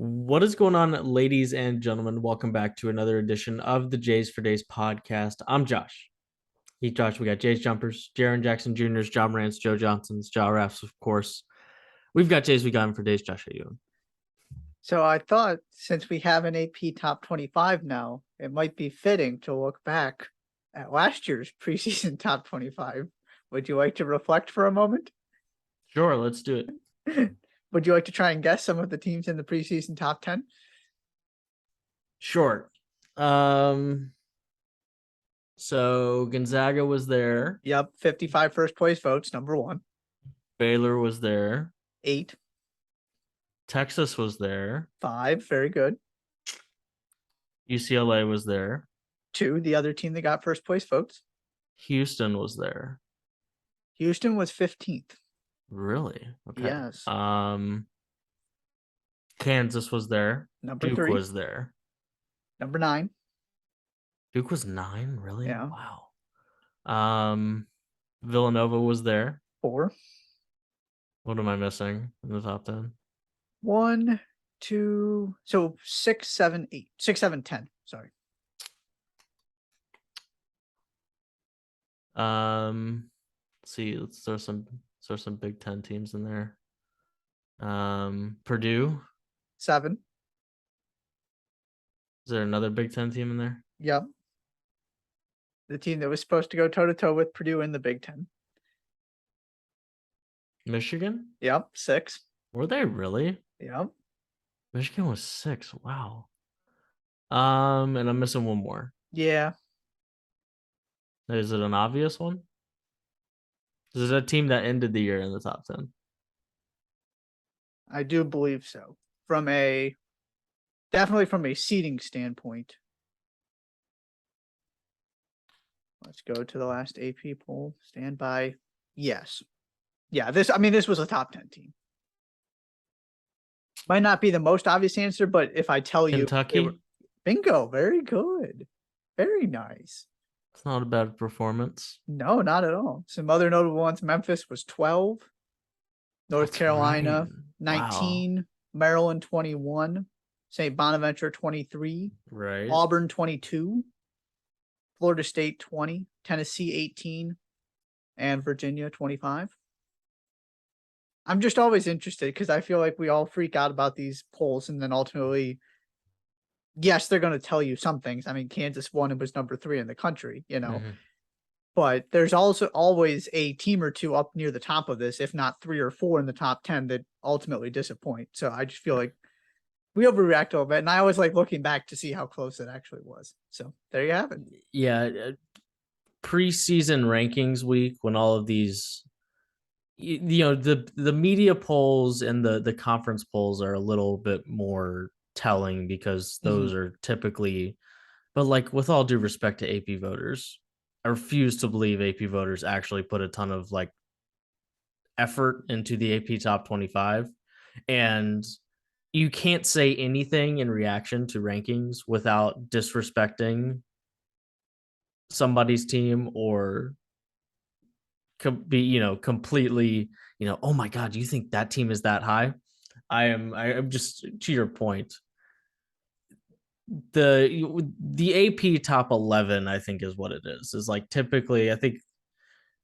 What is going on, ladies and gentlemen? Welcome back to another edition of the Jays for Days podcast. I'm Josh. He's Josh. We got Jays Jumpers, Jaron Jackson Jr.'s, John Morant's, Joe Johnson's, Ja Raff's, of course. We've got Jays. We got him for Days. Josh, how you doing? So I thought since we have an AP top 25 now, it might be fitting to look back at last year's preseason top 25. Would you like to reflect for a moment? Sure, let's do it. Would you like to try and guess some of the teams in the preseason top 10? Sure. So Gonzaga was there. Yep, 55 first place votes, number 1. Baylor was there. 8. Texas was there. 5, very good. UCLA was there. 2, the other team that got first place votes. Houston was there. Houston was 15th. Really? Okay. Yes. Kansas was there. Number Duke 3 was there. Number 9. Duke was 9, really? Yeah. Wow. Villanova was there. 4. What am I missing in the top 10? 1, 2, so 6, 7, 8. 6, 7, 10. Sorry. Let's see. Let's throw some Big Ten teams in there. Purdue. 7. Is there another Big Ten team in there? Yep. The team that was supposed to go toe-to-toe with Purdue in the Big Ten. Michigan? Yep, 6. Were they really? Yep. Michigan was 6. Wow. And I'm missing one more. Yeah. Is it an obvious one? Is it a team that ended the year in the top 10? I do believe so. Definitely from a seeding standpoint. Let's go to the last AP poll. Stand by. Yes. Yeah, this was a top 10 team. Might not be the most obvious answer, but if I tell you Kentucky? Bingo, very good. Very nice. It's not a bad performance. No, not at all. Some other notable ones. Memphis was 12. North Carolina, right. 19. Wow. Maryland, 21. St. Bonaventure, 23. Right. Auburn, 22. Florida State, 20. Tennessee, 18. And Virginia, 25. I'm just always interested because I feel like we all freak out about these polls and then ultimately, yes, they're going to tell you some things. I mean, Kansas won and was number 3 in the country, but there's also always a team or two up near the top of this, if not 3 or 4 in the top 10 that ultimately disappoint. So I just feel like we overreact a little bit. And I always like looking back to see how close it actually was. So there you have it. Yeah. Preseason rankings week when all of these, the media polls and the conference polls are a little bit more telling because those are typically, but like with all due respect to AP voters, I refuse to believe AP voters actually put a ton of like effort into the AP top 25. And you can't say anything in reaction to rankings without disrespecting somebody's team or be completely oh my god, you think that team is that high? I'm just, to your point, the AP top 11 I think is what it is like typically. I think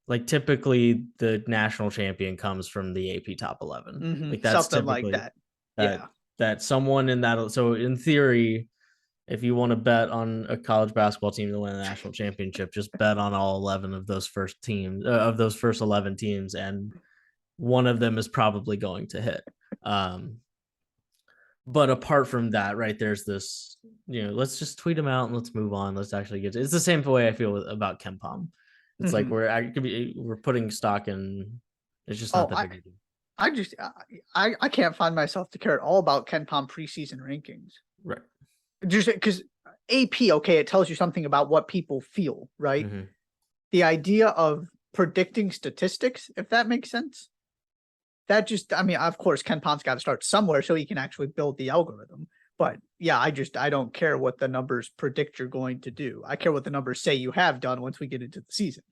like typically the national champion comes from the AP top 11. Like that's something typically like that. that someone in that. So in theory, if you want to bet on a college basketball team to win a national championship, just bet on all 11 of those first teams, of those first 11 teams, and one of them is probably going to hit. But apart from that, right, there's this, let's just tweet them out and let's move on. Let's actually get to, it's the same way I feel about KenPom. It's like we're putting stock in. It's just not that big a deal. I can't find myself to care at all about KenPom preseason rankings. Right. Just because AP, okay, it tells you something about what people feel, right? The idea of predicting statistics, if that makes sense, that just, I mean, of course, KenPom's got to start somewhere so he can actually build the algorithm. But yeah, I don't care what the numbers predict you're going to do. I care what the numbers say you have done once we get into the season.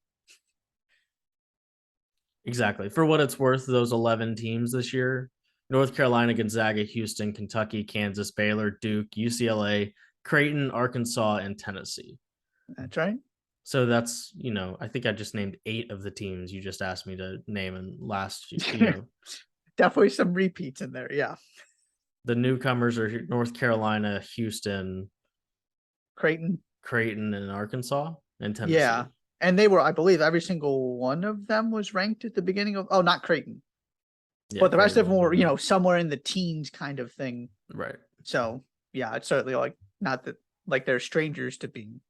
Exactly. For what it's worth, those 11 teams this year, North Carolina, Gonzaga, Houston, Kentucky, Kansas, Baylor, Duke, UCLA, Creighton, Arkansas, and Tennessee. That's right. So that's, I think I just named 8 of the teams you just asked me to name in last, Definitely some repeats in there. Yeah. the newcomers are North Carolina, Houston, Creighton. and Arkansas and Yeah. Tennessee. And they were, I believe, every single one of them was ranked at the beginning of, not Creighton, Yeah, but the rest Creighton of them was were, one. somewhere in the teens kind of thing. Right. So yeah, it's certainly like not that like they're strangers to being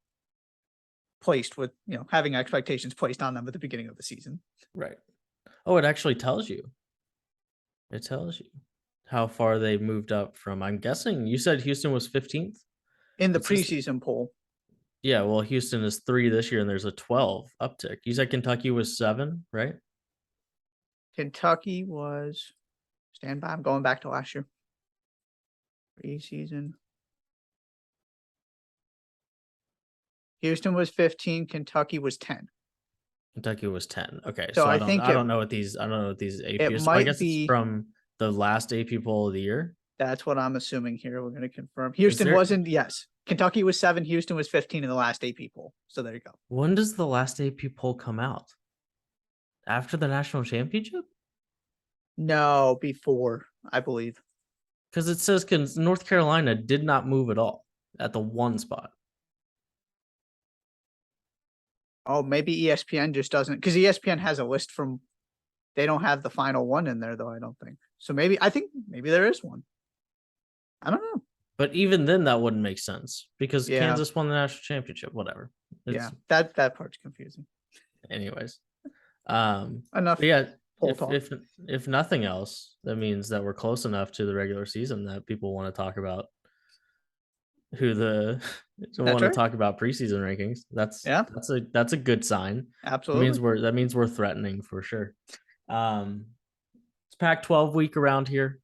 placed with, having expectations placed on them at the beginning of the season. Right. Oh, it actually tells you. It tells you how far they moved up from. I'm guessing you said Houston was 15th In the It's just, preseason poll. yeah. Well, Houston is 3 this year, and there's a 12 uptick. You said Kentucky was 7, right? Kentucky was, stand by, I'm going back to last year. Preseason. Houston was 15, Kentucky was 10. Kentucky was 10. Okay, So so I think I don't know what these it AP. I might guess it's be, from the last AP poll of the year. that's what I'm assuming here. We're going to confirm. Is Houston there? wasn't, yes. Kentucky was 7, Houston was 15 in the last AP poll. So there you go. When does the last AP poll come out? After the national championship? No, before, I believe. Because it says North Carolina did not move at all at the 1 spot. Oh, maybe ESPN just doesn't, because ESPN has a list from, they don't have the final one in there though, I don't think. So maybe, I think maybe there is one. I don't know. But even then, that wouldn't make sense because Yeah. Kansas won the national championship. Whatever. Yeah. That part's confusing. Anyways. Enough Yeah, poll talk. if nothing else, that means that we're close enough to the regular season that people want to talk about who the want to right. talk about preseason rankings. Yeah. That's a good sign. Absolutely. That means we're threatening for sure. It's Pac-12 week around here.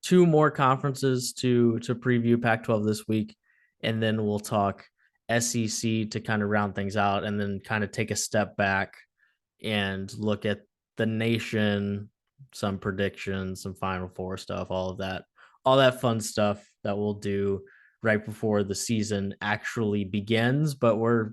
2 more conferences to preview Pac-12 this week, and then we'll talk SEC to kind of round things out, and then kind of take a step back and look at the nation, some predictions, some Final Four stuff, all that fun stuff that we'll do right before the season actually begins. But we're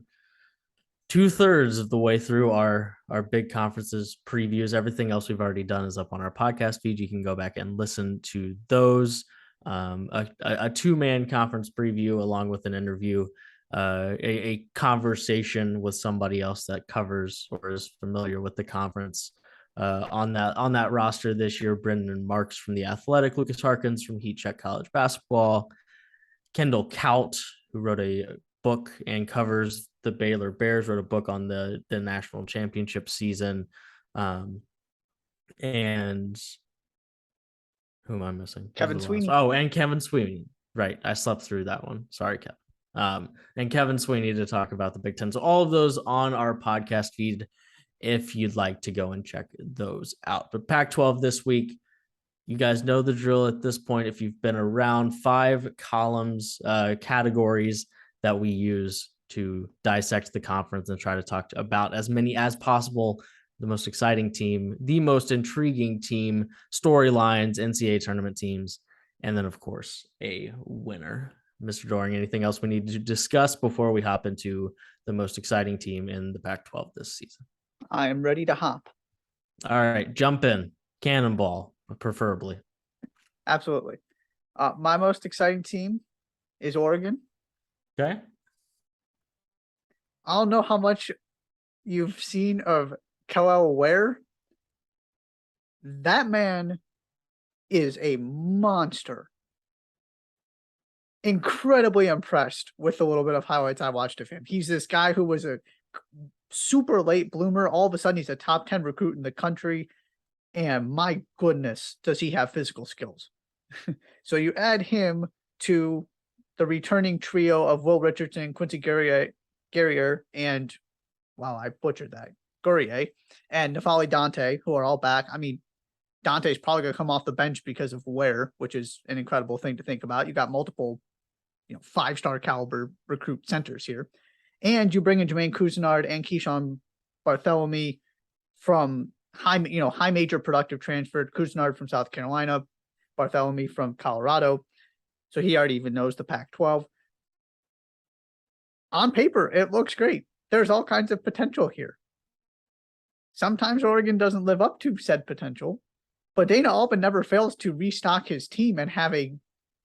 2/3 of the way through our big conferences previews. Everything else we've already done is up on our podcast feed. You can go back and listen to those. A 2-man conference preview along with an interview, a conversation with somebody else that covers or is familiar with the conference. On that roster this year, Brendan Marks from The Athletic, Lucas Harkins from Heat Check College Basketball, Kendall Kaut, who wrote a book and covers the Baylor Bears, wrote a book on the national championship season. And who am I missing? Kevin Sweeney. Oh, and Kevin Sweeney. Right. I slept through that one. Sorry, Kevin. And Kevin Sweeney to talk about the Big Ten. So all of those on our podcast feed if you'd like to go and check those out. But Pac-12 this week, you guys know the drill at this point. If you've been around, 5 columns, categories that we use to dissect the conference and try to talk about as many as possible. The most exciting team, the most intriguing team, storylines, NCAA tournament teams, and then, of course, a winner. Mr. Doring, anything else we need to discuss before we hop into the most exciting team in the Pac-12 this season? I am ready to hop. All right, jump in. Cannonball, preferably. Absolutely. My most exciting team is Oregon. Okay. I don't know how much you've seen of Kel'el Ware. That man is a monster. Incredibly impressed with the little bit of highlights I watched of him. He's this guy who was a super late bloomer. All of a sudden, he's a top 10 recruit in the country. And my goodness, does he have physical skills? So you add him to the returning trio of Will Richardson, Quincy Guerrier, and wow, I butchered that. Guerrier and Nafali Dante, who are all back. I mean, Dante's probably going to come off the bench because of Ware, which is an incredible thing to think about. You got multiple, 5-star caliber recruit centers here. And you bring in Jermaine Cousinard and Keyshawn Bartholomew from high major productive transfer. Cousinard from South Carolina, Bartholomew from Colorado. So he already even knows the Pac-12. On paper, it looks great. There's all kinds of potential here. Sometimes Oregon doesn't live up to said potential, but Dana Altman never fails to restock his team and have a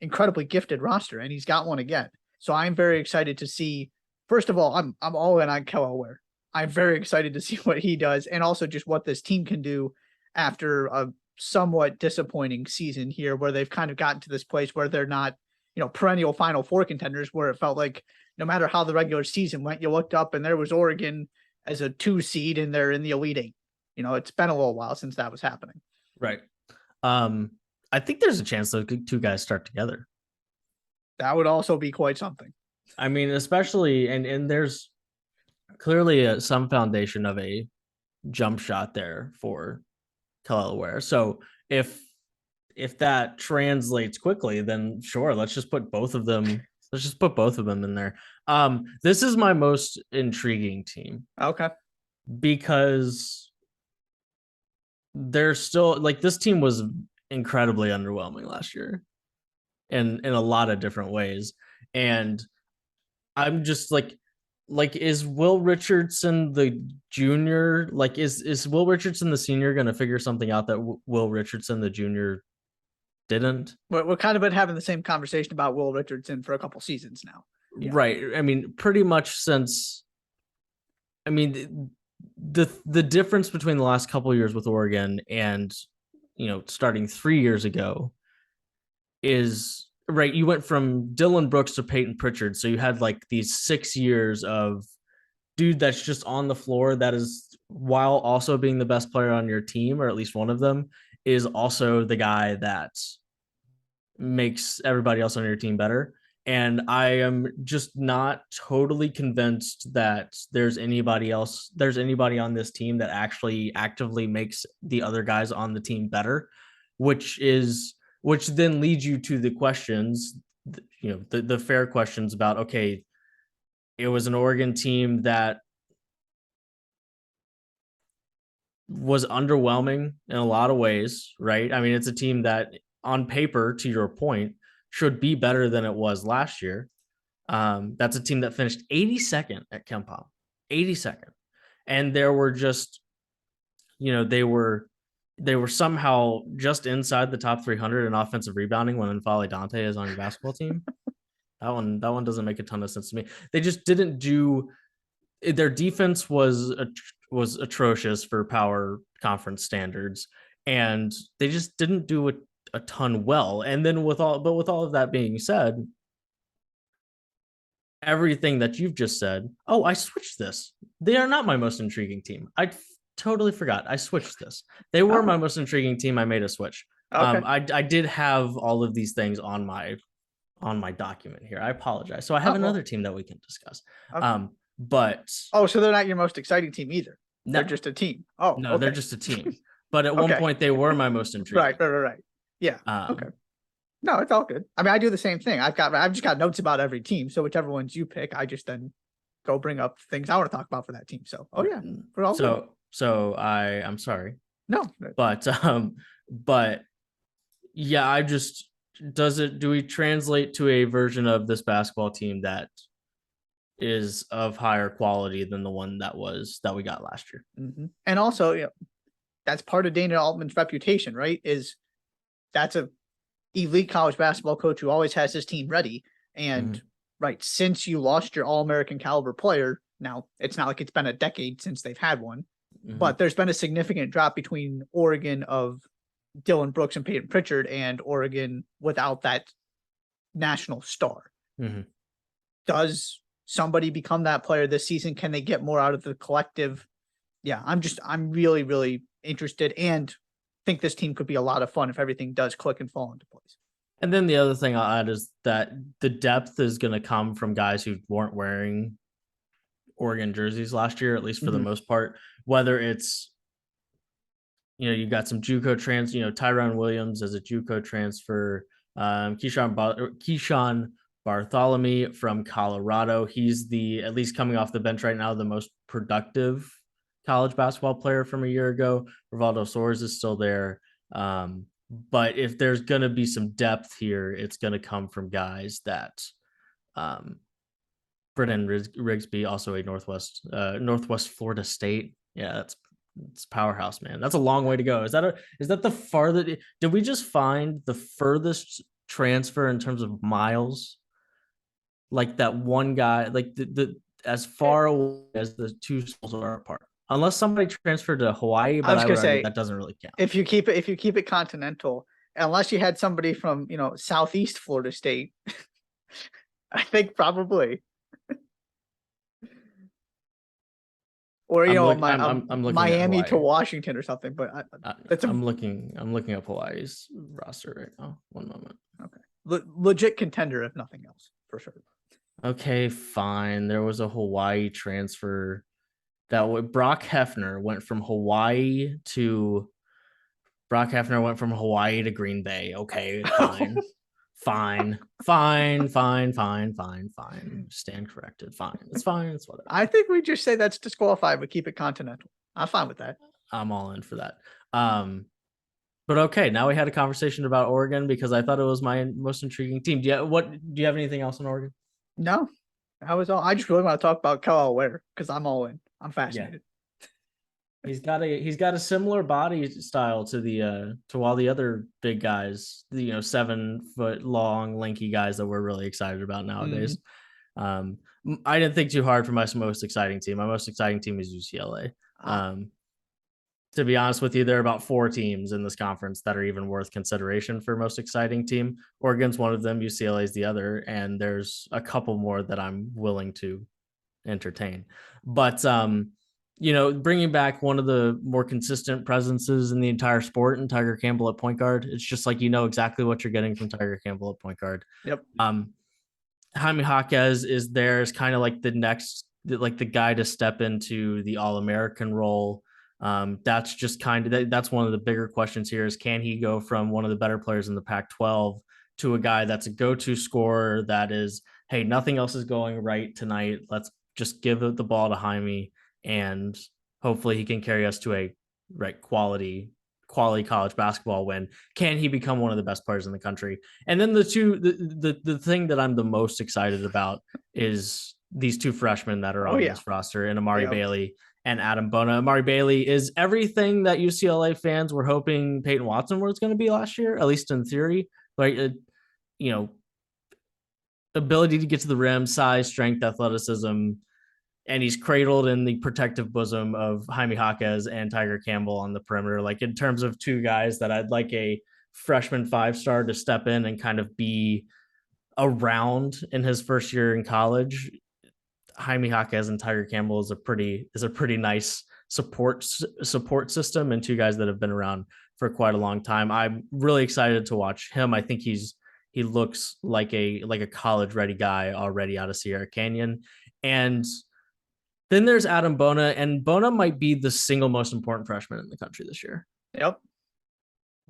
incredibly gifted roster, and he's got one again. So I'm very excited to see. First of all, I'm all in on Kel Elware. I'm very excited to see what he does, and also just what this team can do after a somewhat disappointing season here, where they've kind of gotten to this place where they're not, perennial Final Four contenders, where it felt like no matter how the regular season went, you looked up and there was Oregon as a 2 seed and they're in the Elite Eight. It's been a little while since that was happening. Right. I think there's a chance those two guys start together. That would also be quite something. I mean, especially, and there's clearly some foundation of a jump shot there for Kel Elware. So if that translates quickly, then sure, let's just put both of them. Let's just put both of them in there. This is my most intriguing team. Okay. Because they're still like, this team was incredibly underwhelming last year in a lot of different ways. And I'm just like, is Will Richardson the junior? Like, is Will Richardson the senior going to figure something out that Will Richardson the junior didn't? We're kind of been having the same conversation about Will Richardson for a couple seasons now. Yeah. Right. I mean, pretty much since, I mean, the difference between the last couple of years with Oregon and, starting 3 years ago is, right, you went from Dylan Brooks to Peyton Pritchard. So you had like these 6 years of dude that's just on the floor, that is, while also being the best player on your team, or at least one of them, is also the guy that makes everybody else on your team better. And I am just not totally convinced that there's anybody on this team that actually actively makes the other guys on the team better, which then leads you to the questions, the fair questions about, okay, it was an Oregon team that was underwhelming in a lot of ways, right? I mean, it's a team that on paper, to your point, should be better than it was last year. That's a team that finished 82nd at KenPom, 82nd. And there were just, they were somehow just inside the top 300 in offensive rebounding when N'Faly Dante is on your basketball team. That one doesn't make a ton of sense to me. They just didn't do. Their defense was atrocious for power conference standards, and they just didn't do a ton well. And then with all of that being said, everything that you've just said, I switched this. They are not my most intriguing team. I totally forgot. I switched this. They were my most intriguing team. I made a switch. Okay. I did have all of these things on my document here. I apologize. So I have another team that we can discuss. Okay. But so they're not your most exciting team either. No. They're just a team. No, okay. They're just a team. But at one point they were my most intriguing. Right. Yeah. Okay. No, it's all good. I mean, I do the same thing. I've just got notes about every team. So whichever ones you pick, I just then go bring up things I want to talk about for that team. So, for all. So I'm sorry. No. But yeah, do we translate to a version of this basketball team that is of higher quality than the one that we got last year? Mm-hmm. And also, that's part of Dana Altman's reputation, right? That's a elite college basketball coach who always has his team ready. And right, since you lost your All-American caliber player, now it's not like it's been a decade since they've had one, but there's been a significant drop between Oregon of Dylan Brooks and Peyton Pritchard and Oregon without that national star. Does somebody become that player this season? Can they get more out of the collective? Yeah, I'm really, really interested and think this team could be a lot of fun if everything does click and fall into place. And then the other thing I'll add is that the depth is going to come from guys who weren't wearing Oregon jerseys last year, at least for the most part, whether it's, you've got some JUCO Tyrone Williams as a JUCO transfer, Keyshawn Bartholomew from Colorado. He's at least coming off the bench right now, the most productive college basketball player from a year ago. Rivaldo Soares is still there. But if there's going to be some depth here, it's going to come from guys that um, Brennan Rigsby, also a Northwest Florida State. Yeah, it's powerhouse, man. That's a long way to go. Is that the farthest? Did we just find the furthest transfer in terms of miles? Like that one guy, like the as far away as the two schools are apart. Unless somebody transferred to Hawaii, I but was I gonna would argue say that doesn't really count. if you keep it continental, unless you had somebody from Southeast Florida State, I think probably. Or I'm looking at Miami to Hawaii. Washington or something. But that's a I'm looking up Hawaii's roster right now. One moment. okay legit contender if nothing else for sure. Okay, fine. There was a Hawaii transfer that Brock Hefner went from Hawaii to Green Bay. Okay, fine. Fine. Stand corrected. Fine. It's fine. It's whatever. I think we just say that's disqualified, but keep it continental. I'm fine with that. I'm all in for that. But okay, now we had a conversation about Oregon because I thought it was my most intriguing team. Do you have anything else on Oregon? No, that was all. I just really want to talk about Kel Ware because I'm all in. I'm fascinated. He's got a similar body style to the to all the other big guys, 7 foot long, lanky guys that we're really excited about nowadays. I didn't think too hard for my most exciting team. My most exciting team is UCLA. To be honest with you, there are about 4 teams in this conference that are even worth consideration for most exciting team. Oregon's one of them, UCLA is the other, and there's a couple more that I'm willing to entertain. But bringing back one of the more consistent presences in the entire sport and Tiger Campbell at point guard, it's just like exactly what you're getting from Tiger Campbell at point guard. Yep. Jaime Jaquez is there as kind of like the next, like the guy to step into the All-American role. That's just that's one of the bigger questions here is can he go from one of the better players in the Pac-12 to a guy that's a go-to scorer that is, hey, nothing else is going right tonight. Let's just give the ball to Jaime and hopefully he can carry us to a quality college basketball win. Can he become one of the best players in the country? And then the thing that I'm the most excited about is these 2 freshmen that are on this roster, and Amari Bailey and Adam Bona. Amari Bailey is everything that UCLA fans were hoping Peyton Watson was going to be last year, at least in theory. Like, ability to get to the rim, size, strength, athleticism, and he's cradled in the protective bosom of Jaime Jaquez and Tiger Campbell on the perimeter. Like, in terms of 2 guys that I'd like a freshman 5-star to step in and kind of be around in his first year in college, Jaime Jaquez and Tiger Campbell is a pretty nice support system, and 2 guys that have been around for quite a long time. I'm really excited to watch him. I think he looks like a college ready guy already out of Sierra Canyon. And then there's Adam Bona, and Bona might be the single most important freshman in the country this year. Yep.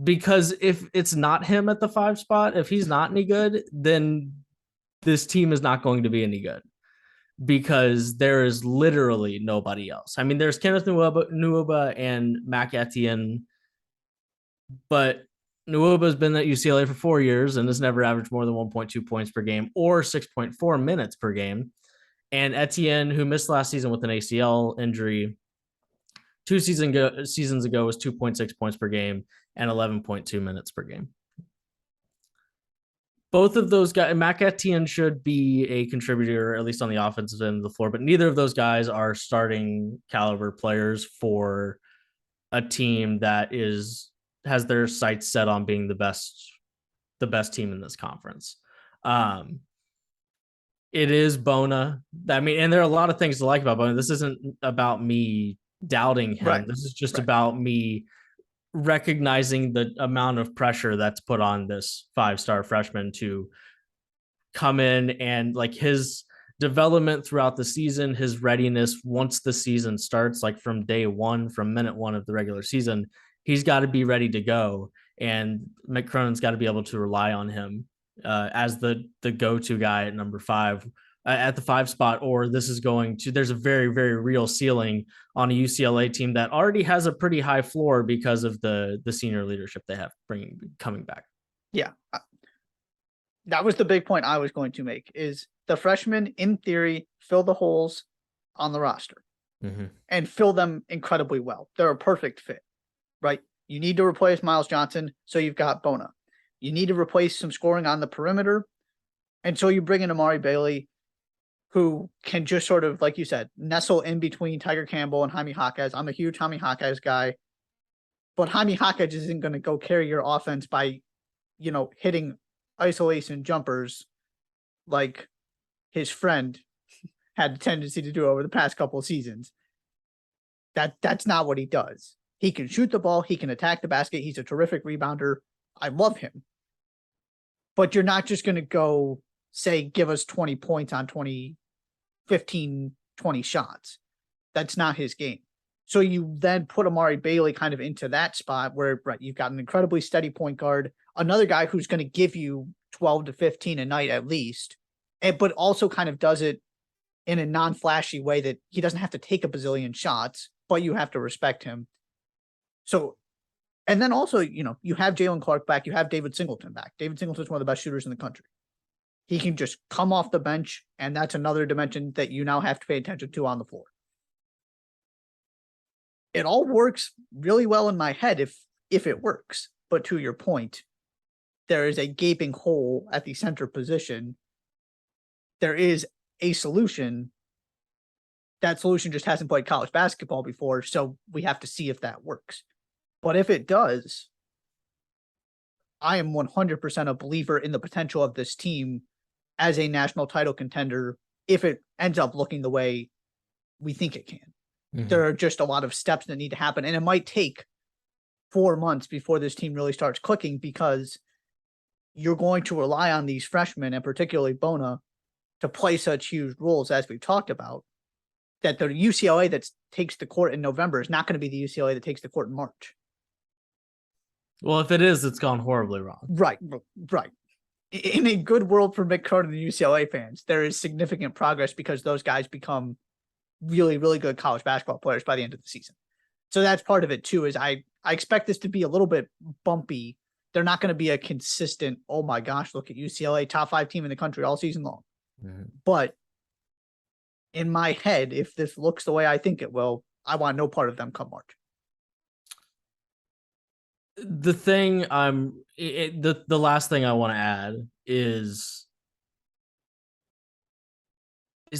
Because if it's not him at the 5 spot, if he's not any good, then this team is not going to be any good. Because there is literally nobody else. I mean, there's Kenneth Nwuba and Mac Etienne, but Nwuba's been at UCLA for 4 years and has never averaged more than 1.2 points per game or 6.4 minutes per game. And Etienne, who missed last season with an ACL injury, 2 seasons ago was 2.6 points per game and 11.2 minutes per game. Both of those guys, Mac Etienne should be a contributor, at least on the offensive end of the floor, but neither of those guys are starting caliber players for a team that has their sights set on being the best team in this conference. It is Bona. I mean, and there are a lot of things to like about Bona. This isn't about me doubting him. Right. This is just about me recognizing the amount of pressure that's put on this 5-star freshman to come in, and like his development throughout the season, his readiness once the season starts, like from day 1, from minute 1 of the regular season, he's got to be ready to go. And McCronen's got to be able to rely on him as the go-to guy at number 5 at the 5 spot, or this is going to, there's a very, very real ceiling on a UCLA team that already has a pretty high floor because of the senior leadership they have coming back. Yeah. That was the big point I was going to make, is the freshmen, in theory, fill the holes on the roster and fill them incredibly well. They're a perfect fit, right? You need to replace Miles Johnson, so you've got Bona. You need to replace some scoring on the perimeter, and so you bring in Amari Bailey, who can just sort of, like you said, nestle in between Tiger Campbell and Jaime Jaquez. I'm a huge Jaime Jaquez guy, but Jaime Jaquez isn't going to go carry your offense by, hitting isolation jumpers like his friend had a tendency to do over the past couple of seasons. That's not what he does. He can shoot the ball. He can attack the basket. He's a terrific rebounder. I love him. But you're not just going to go say, give us 20 points on 15, 20 shots. That's not his game. So you then put Amari Bailey kind of into that spot where, right, you've got an incredibly steady point guard, another guy who's going to give you 12 to 15 a night at least, but also kind of does it in a non-flashy way that he doesn't have to take a bazillion shots, but you have to respect him. So, and then also, you have Jalen Clark back, you have David Singleton back. David Singleton's one of the best shooters in the country. He can just come off the bench, and that's another dimension that you now have to pay attention to on the floor. It all works really well in my head if it works. But to your point, there is a gaping hole at the center position. There is a solution. That solution just hasn't played college basketball before, so we have to see if that works. But if it does, I am 100% a believer in the potential of this team as a national title contender if it ends up looking the way we think it can. There are just a lot of steps that need to happen, and it might take 4 months before this team really starts clicking, because you're going to rely on these freshmen, and particularly Bona, to play such huge roles as we've talked about, that the UCLA that takes the court in November is not going to be the UCLA that takes the court in March. Well, if it is, it's gone horribly wrong. Right. In a good world for Mick Cronin and UCLA fans, there is significant progress because those guys become really, really good college basketball players by the end of the season. So that's part of it too, is I expect this to be a little bit bumpy. They're not going to be a consistent, oh my gosh, look at UCLA, top 5 team in the country all season long. But in my head, if this looks the way I think it will, I want no part of them come March. The thing the last thing I want to add is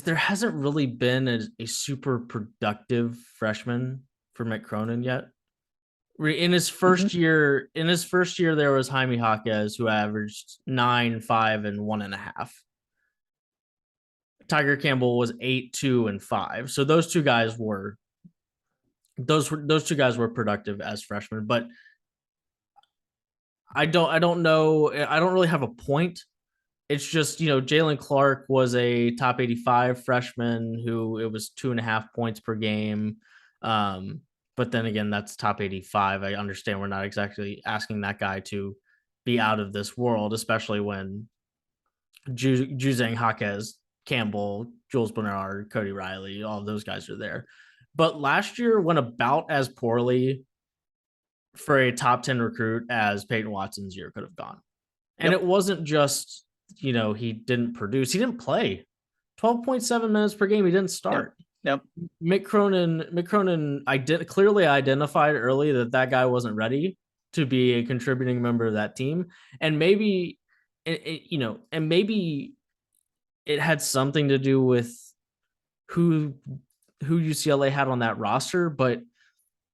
there hasn't really been a super productive freshman for Mick Cronin yet. In his first year, there was Jaime Jaquez, who averaged 9, 5, and 1.5. Tiger Campbell was 8, 2, and 5. So those two guys were productive as freshmen, but I don't know. I don't really have a point. It's just, Jalen Clark was a top 85 freshman who it was 2.5 points per game. But then again, that's top 85. I understand we're not exactly asking that guy to be out of this world, especially when Juzang Jaquez, Campbell, Jules Bernard, Cody Riley, all of those guys are there. But last year went about as poorly for a top 10 recruit as Peyton Watson's year could have gone. And it wasn't just, he didn't produce. He didn't play 12.7 minutes per game. He didn't start. Yep. Mick Cronin clearly identified early that guy wasn't ready to be a contributing member of that team. And maybe, maybe it had something to do with who UCLA had on that roster. But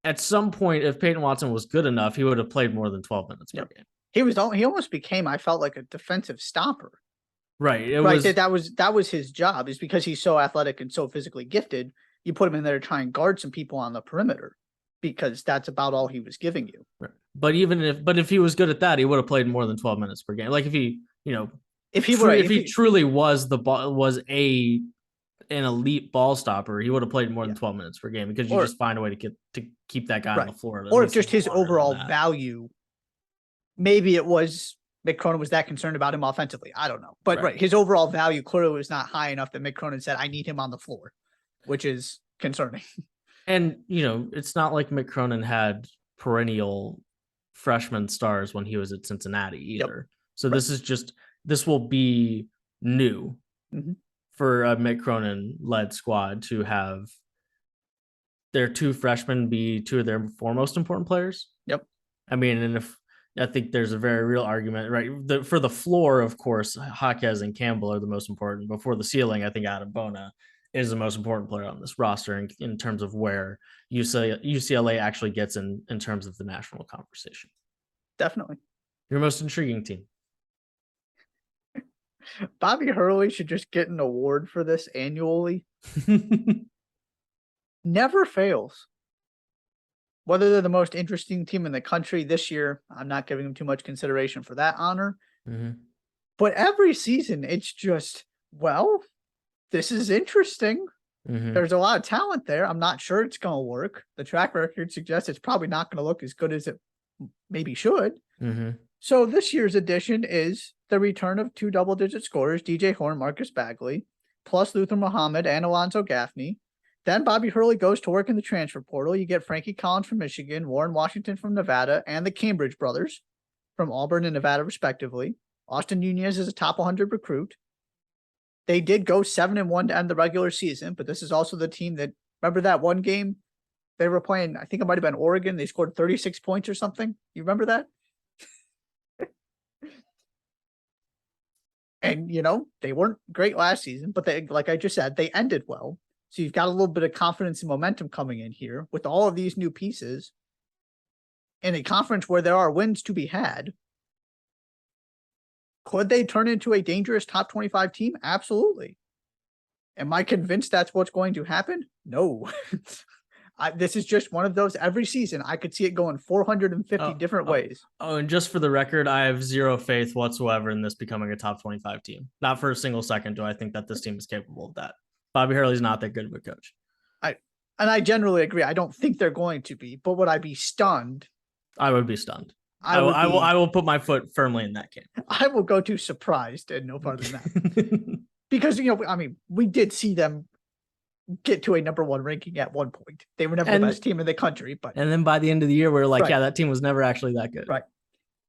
at some point, if Peyton Watson was good enough, he would have played more than 12 minutes per game. He almost became, I felt like, a defensive stopper. Right. That was his job, is because he's so athletic and so physically gifted. You put him in there to try and guard some people on the perimeter, because that's about all he was giving you. Right. But if he was good at that, he would have played more than 12 minutes per game. Like if he truly was an elite ball stopper, he would have played more than 12 minutes per game, because you just find a way to keep that guy on the floor. Or if just his overall value, maybe it was Mick Cronin was that concerned about him offensively. I don't know. But Right. his overall value clearly was not high enough that Mick Cronin said, I need him on the floor, which is concerning. And, it's not like Mick Cronin had perennial freshman stars when he was at Cincinnati Yep. either. So Right. this will be new Mhm. for a Mick Cronin led squad to have their two freshmen be two of their foremost important players. Yep. I mean, and if I think there's a very real argument, right? For the floor, of course, Jaquez and Campbell are the most important. But for the ceiling, I think Adam Bona is the most important player on this roster in terms of where UCLA actually gets in terms of the national conversation. Definitely. Your most intriguing team. Bobby Hurley should just get an award for this annually. Never fails. Whether they're the most interesting team in the country this year, I'm not giving them too much consideration for that honor. Mm-hmm. But every season, it's just, well, this is interesting. Mm-hmm. There's a lot of talent there. I'm not sure it's going to work. The track record suggests it's probably not going to look as good as it maybe should. Mm-hmm. So this year's addition is the return of two double-digit scorers, DJ Horn, Marcus Bagley, plus Luther Muhammad and Alonzo Gaffney. Then Bobby Hurley goes to work in the transfer portal. You get Frankie Collins from Michigan, Warren Washington from Nevada, and the Cambridge brothers from Auburn and Nevada, respectively. Austin Nunez is a top 100 recruit. They did go 7-1 to end the regular season, but this is also the team that, remember that one game they were playing? I think it might have been Oregon. They scored 36 points or something. You remember that? And, they weren't great last season, but they, like I just said, they ended well. So you've got a little bit of confidence and momentum coming in here with all of these new pieces in a conference where there are wins to be had. Could they turn into a dangerous top 25 team? Absolutely. Am I convinced that's what's going to happen? No. This is just one of those every season. I could see it going 450 different ways. Oh, and just for the record, I have zero faith whatsoever in this becoming a top 25 team. Not for a single second do I think that this team is capable of that. Bobby Hurley's not that good of a coach. I generally agree. I don't think they're going to be, but would I be stunned? I would be stunned. I will put my foot firmly in that game. I will go to surprised and no further than that. Because, we did see them get to a number one ranking at one point. They were never the best team in the country, but and then by the end of the year, we're like, yeah, that team was never actually that good. Right.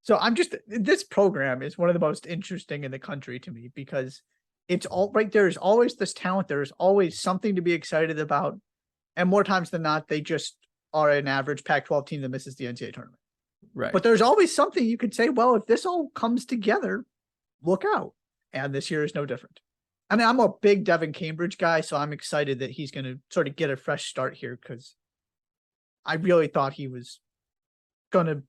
So this program is one of the most interesting in the country to me because it's all right. There's always this talent. There's always something to be excited about. And more times than not, they just are an average Pac-12 team that misses the NCAA tournament. Right. But there's always something you could say, well, if this all comes together, look out. And this year is no different. I mean, I'm a big Devin Cambridge guy, so I'm excited that he's going to sort of get a fresh start here because I really thought he was going to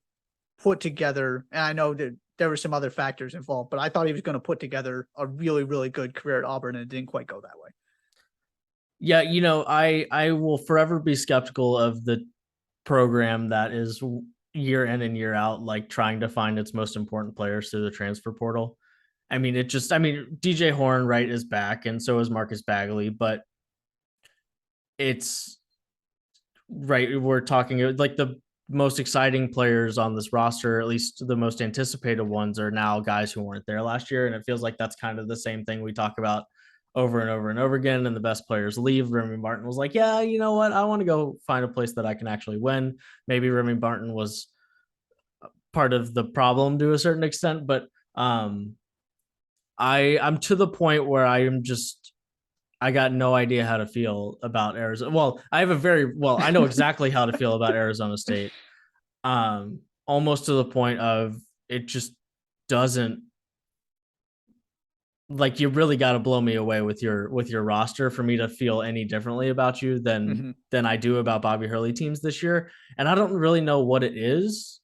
put together, and I know that there were some other factors involved, but I thought he was going to put together a really, really good career at Auburn, and it didn't quite go that way. Yeah, I will forever be skeptical of the program that is year in and year out, like trying to find its most important players through the transfer portal. I mean, DJ Horn, right, is back, and so is Marcus Bagley, but it's right. We're talking like the most exciting players on this roster, at least the most anticipated ones, are now guys who weren't there last year. And it feels like that's kind of the same thing we talk about over and over and over again. And the best players leave. Remy Martin was like, yeah, you know what? I want to go find a place that I can actually win. Maybe Remy Martin was part of the problem to a certain extent, but I'm to the point where I got no idea how to feel about Arizona. Well, I know exactly how to feel about Arizona State. Almost to the point of it just doesn't, like, you really got to blow me away with your roster for me to feel any differently about you than I do about Bobby Hurley teams this year. And I don't really know what it is.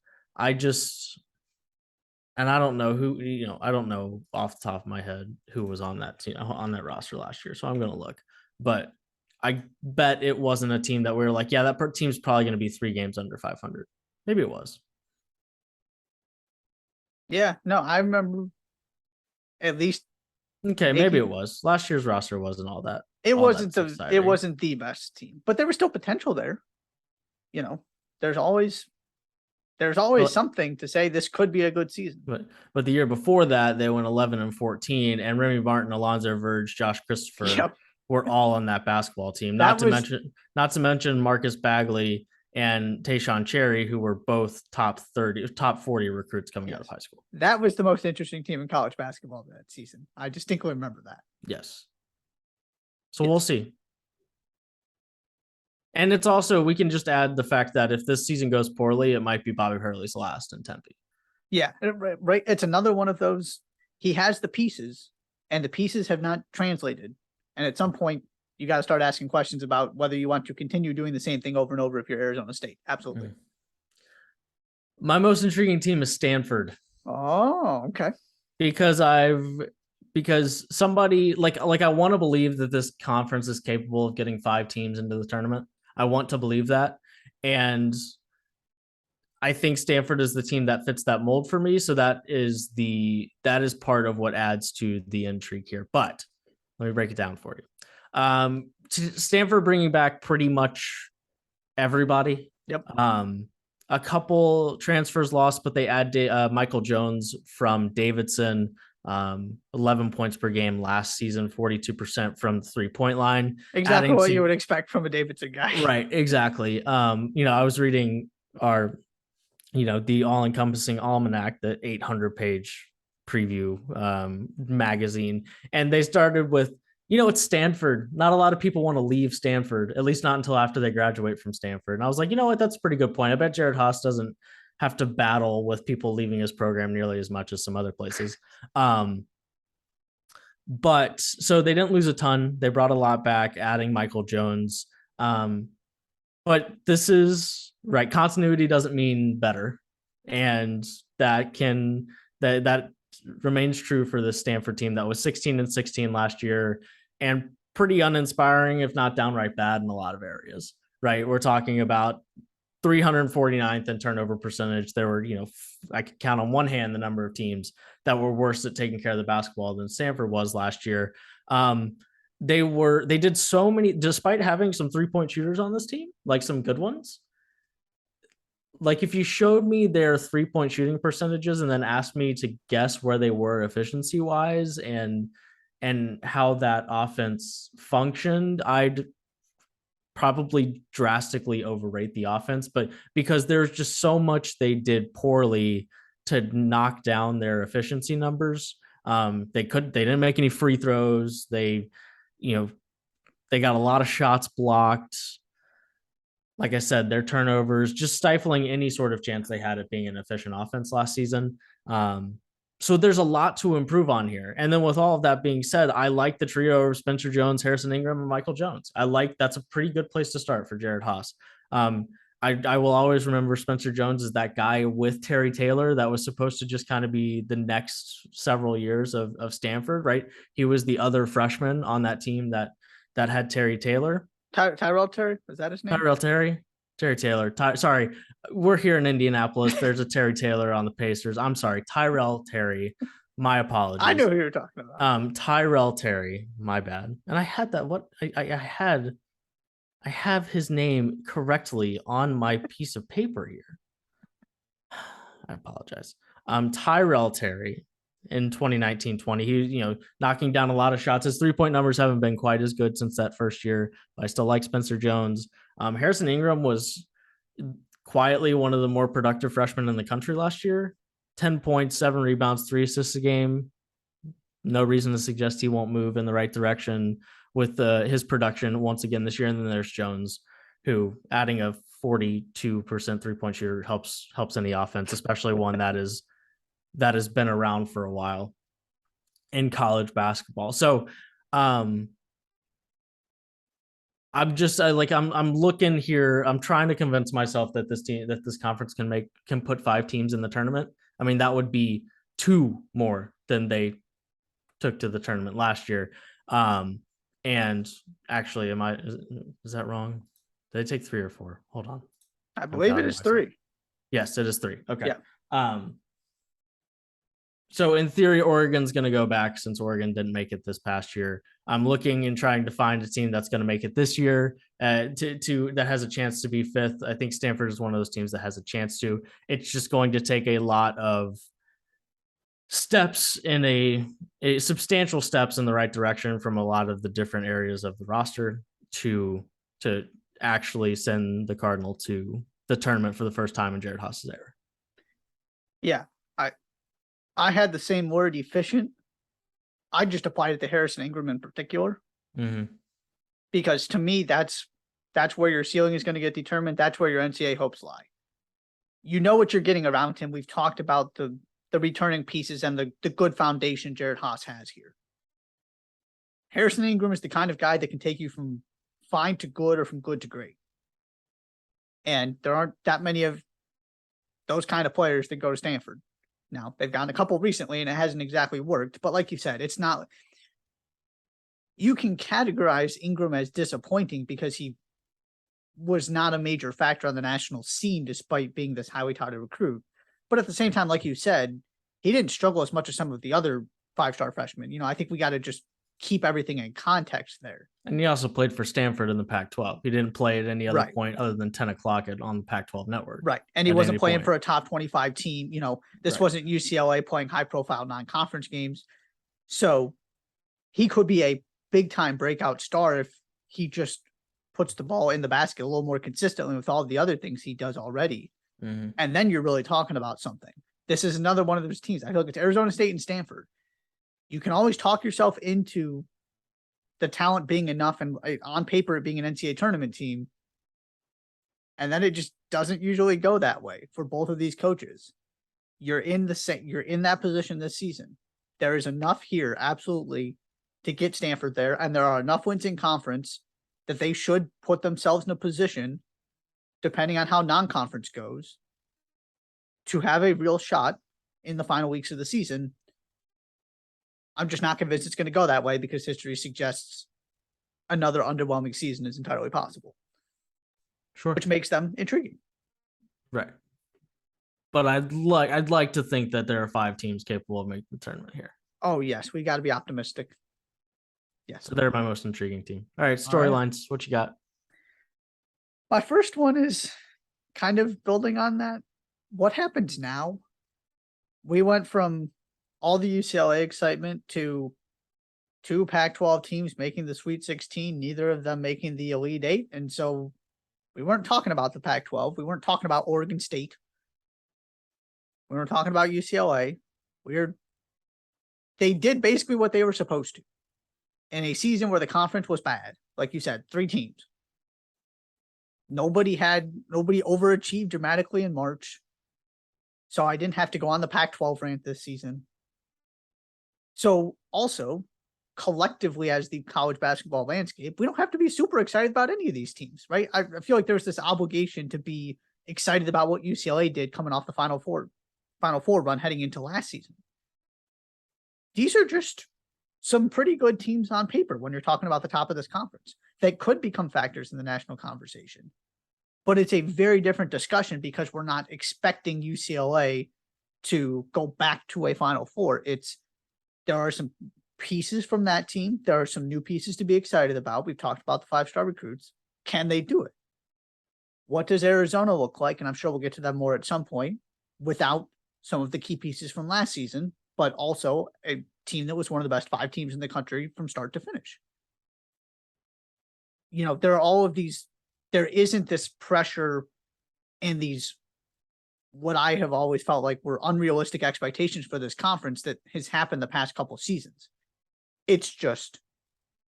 And I don't know who, I don't know off the top of my head who was on that team, on that roster last year. So I'm going to look, but I bet it wasn't a team that we were like, yeah, that team's probably going to be 3 games under 500. Maybe it was. Yeah, no, I remember at least. Okay, maybe it was. Last year's roster wasn't all that. It wasn't the best team, but there was still potential there. There's always there's always But something to say this could be a good season. but the year before that, they went 11-14, and Remy Martin, Alonzo Verge, Josh Christopher Yep. were all on that basketball team. That was Not to mention Marcus Bagley and Tayshaun Cherry, who were both top 40 recruits coming out of high school. That was the most interesting team in college basketball that season. I distinctly remember that. Yes. So we'll see. And it's also, we can just add the fact that if this season goes poorly, it might be Bobby Hurley's last in Tempe. Yeah, right. It's another one of those. He has the pieces, and the pieces have not translated. And at some point, you got to start asking questions about whether you want to continue doing the same thing over and over if you're Arizona State. Absolutely. My most intriguing team is Stanford. Oh, okay. Because somebody like I want to believe that this conference is capable of getting 5 teams into the tournament. I want to believe that. And I think Stanford is the team that fits that mold for me. So that is part of what adds to the intrigue here. But let me break it down for you. Stanford bringing back pretty much everybody. Yep. A couple transfers lost, but they add Michael Jones from Davidson, 11 points per game last season, 42% from the 3-point line. Exactly what you would expect from a Davidson guy. Right, exactly. I was reading the all-encompassing almanac, the 800-page preview magazine, and they started with, it's Stanford. Not a lot of people want to leave Stanford, at least not until after they graduate from Stanford. And I was like, you know what? That's a pretty good point. I bet Jared Haas doesn't have to battle with people leaving his program nearly as much as some other places. But so they didn't lose a ton. They brought a lot back, adding Michael Jones. But this is right. Continuity doesn't mean better. And that remains true for the Stanford team that was 16-16 last year and pretty uninspiring, if not downright bad in a lot of areas, right? We're talking about 349th in turnover percentage. There were, I could count on one hand the number of teams that were worse at taking care of the basketball than Stanford was last year. They did so many, despite having some 3-point shooters on this team, like some good ones. Like if you showed me their 3-point shooting percentages and then asked me to guess where they were efficiency wise and how that offense functioned, I'd probably drastically overrate the offense. But because there's just so much they did poorly to knock down their efficiency numbers, they didn't make any free throws. They got a lot of shots blocked. Like I said, their turnovers just stifling any sort of chance they had at being an efficient offense last season. So there's a lot to improve on here. And then with all of that being said, I like the trio of Spencer Jones, Harrison Ingram, and Michael Jones. That's a pretty good place to start for Jared Haas. I will always remember Spencer Jones as that guy with Terry Taylor that was supposed to just kind of be the next several years of Stanford, right? He was the other freshman on that team that had Terry Taylor. Tyrell Terry, was that his name? Terry Taylor. Sorry, we're here in Indianapolis. There's a Terry Taylor on the Pacers. I'm sorry, Tyrell Terry. My apologies. I know who you're talking about. Tyrell Terry. My bad. And I had that. I have his name correctly on my piece of paper here. I apologize. Tyrell Terry in 2019-20. He, knocking down a lot of shots. His 3-point numbers haven't been quite as good since that first year, but I still like Spencer Jones. Harrison Ingram was quietly one of the more productive freshmen in the country last year. 10 points, 7 rebounds, 3 assists a game. No reason to suggest he won't move in the right direction with his production once again this year. And then there's Jones, who adding a 42% 3-point shooter helps any offense, especially one that has been around for a while in college basketball. So I'm looking here. I'm trying to convince myself that this conference can put 5 teams in the tournament. I mean, that would be 2 more than they took to the tournament last year. And actually, is that wrong? Did I take 3 or 4? Hold on. I believe it is 3. Yes, it is 3. Okay. Yeah. So in theory, Oregon's going to go back since Oregon didn't make it this past year. I'm looking and trying to find a team that's going to make it this year to that has a chance to be fifth. I think Stanford is one of those teams that has a chance to. It's just going to take a lot of steps in a substantial steps in the right direction from a lot of the different areas of the roster to actually send the Cardinal to the tournament for the first time in Jared Haas's era. Yeah, I had the same word, efficient. I just applied it to Harrison Ingram in particular, because to me that's where your ceiling is going to get determined. That's where your NCAA hopes lie. You know what you're getting around him. We've talked about the returning pieces and the good foundation Jared Haas has here. Harrison Ingram is the kind of guy that can take you from fine to good or from good to great. And there aren't that many of those kind of players that go to Stanford. Now, they've gotten a couple recently and it hasn't exactly worked. But like you said, it's not. You can categorize Ingram as disappointing because he was not a major factor on the national scene despite being this highly touted recruit. But at the same time, like you said, he didn't struggle as much as some of the other five-star freshmen. I think we got to just keep everything in context there. And he also played for Stanford in the Pac-12. He didn't play at any other point other than 10 o'clock on the Pac-12 network. Right. And he wasn't playing for a top 25 team. This wasn't UCLA playing high-profile non-conference games. So he could be a big-time breakout star if he just puts the ball in the basket a little more consistently with all the other things he does already. And then you're really talking about something. This is another one of those teams. I feel like it's Arizona State and Stanford. You can always talk yourself into the talent being enough and on paper it being an NCAA tournament team. And then it just doesn't usually go that way for both of these coaches. You're in that position this season. There is enough here, absolutely, to get Stanford there. And there are enough wins in conference that they should put themselves in a position, depending on how non-conference goes, to have a real shot in the final weeks of the season. I'm just not convinced it's going to go that way because history suggests another underwhelming season is entirely possible. Sure. Which makes them intriguing. Right. But I'd like to think that there are 5 teams capable of making the tournament here. Oh, yes. We got to be optimistic. Yes. So they're my most intriguing team. All right. Storylines. What you got? My first one is kind of building on that. What happens now? We went from all the UCLA excitement to 2 Pac-12 teams making the Sweet 16, neither of them making the Elite 8. And so we weren't talking about the Pac-12. We weren't talking about Oregon State. We weren't talking about UCLA. They did basically what they were supposed to in a season where the conference was bad. Like you said, 3 teams. Nobody overachieved dramatically in March. So I didn't have to go on the Pac-12 rant this season. So also, collectively as the college basketball landscape, we don't have to be super excited about any of these teams, right? I feel like there's this obligation to be excited about what UCLA did coming off the Final Four run heading into last season. These are just some pretty good teams on paper when you're talking about the top of this conference that could become factors in the national conversation. But it's a very different discussion because we're not expecting UCLA to go back to a Final Four. There are some pieces from that team. There are some new pieces to be excited about. We've talked about the 5-star recruits. Can they do it? What does Arizona look like? And I'm sure we'll get to that more at some point without some of the key pieces from last season, but also a team that was one of the best 5 teams in the country from start to finish. There are all of these. There isn't this pressure and these, what I have always felt like were unrealistic expectations for this conference that has happened the past couple of seasons. It's just,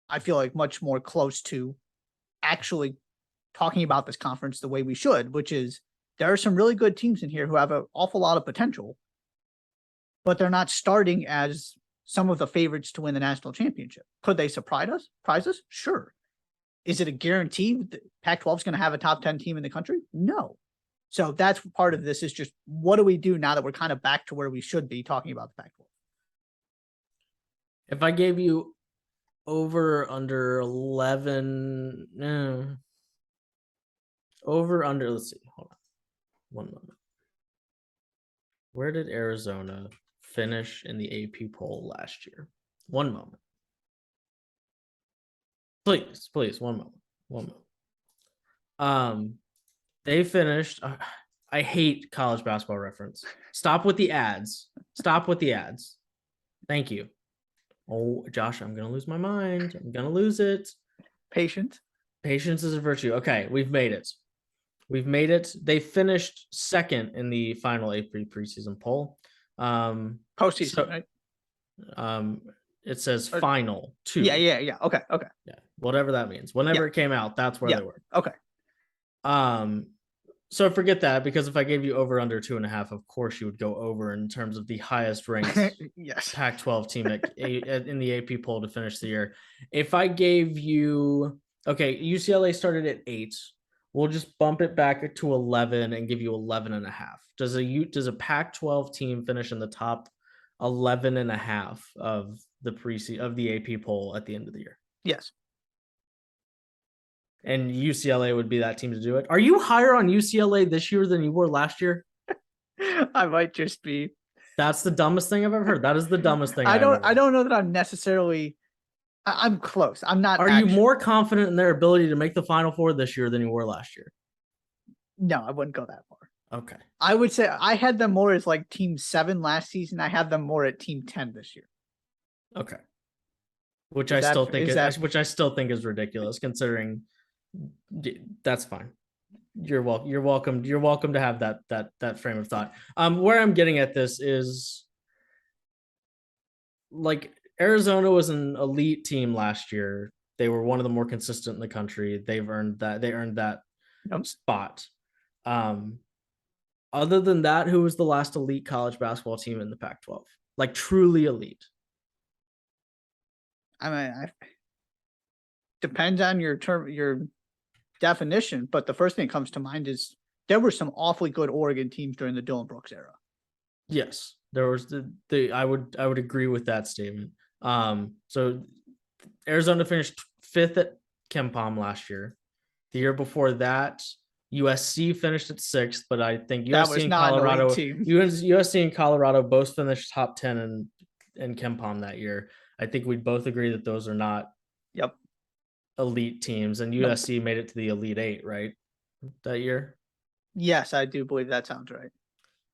I feel like much more close to actually talking about this conference the way we should, which is there are some really good teams in here who have an awful lot of potential, but they're not starting as some of the favorites to win the national championship. Could they surprise us? Sure. Is it a guarantee that Pac-12 is going to have a top 10 team in the country? No. So that's part of this is just what do we do now that we're kind of back to where we should be talking about the Pac-12? If I gave you over under 11, over under, let's see, hold on 1 moment. Where did Arizona finish in the AP poll last year? One moment. Please, one moment. One moment. They finished. I hate college basketball reference. Stop with the ads. Stop with the ads. Thank you. Oh, Josh, I'm gonna lose my mind. I'm gonna lose it. Patient. Patience is a virtue. Okay, we've made it. We've made it. They finished second in the final AP preseason poll. Postseason, so, right? It says Or, final two. Yeah. Okay. Yeah, whatever that means. Whenever it came out, that's where they were. Okay. So forget that, because if I gave you over under 2.5, of course you would go over in terms of the highest ranked yes. Pac-12 team in the AP poll to finish the year. If I gave you, okay, UCLA started at 8. We'll just bump it back to 11 and give you 11.5. Does a Pac-12 team finish in the top 11.5 of the AP poll at the end of the year? Yes. And UCLA would be that team to do it. Are you higher on UCLA this year than you were last year? I might just be. That's the dumbest thing I've ever heard. That is the dumbest thing I I've ever heard. don't know that I'm necessarily. I'm close. I'm not. Are you more confident in their ability to make the Final Four this year than you were last year? No, I wouldn't go that far. Okay. I would say I had them more as like team 7 last season. I have them more at team 10 this year. Okay. Which I still think is ridiculous, considering that's fine. You're welcome to have that frame of thought. Where I'm getting at this is, like, Arizona was an elite team last year. They were one of the more consistent in the country. They earned that spot. Other than that, who was the last elite college basketball team in the Pac-12? Like, truly elite. I mean, depends on your definition, but the first thing that comes to mind is there were some awfully good Oregon teams during the Dillon Brooks era. Yes, there was I would agree with that statement. So Arizona finished 5th at KenPom last year. The year before that, USC finished at 6th, but I think USC and Colorado both finished top 10 in KenPom that year. I think we'd both agree that those are not elite teams, and USC made it to the Elite 8, right? That year? Yes, I do believe that sounds right.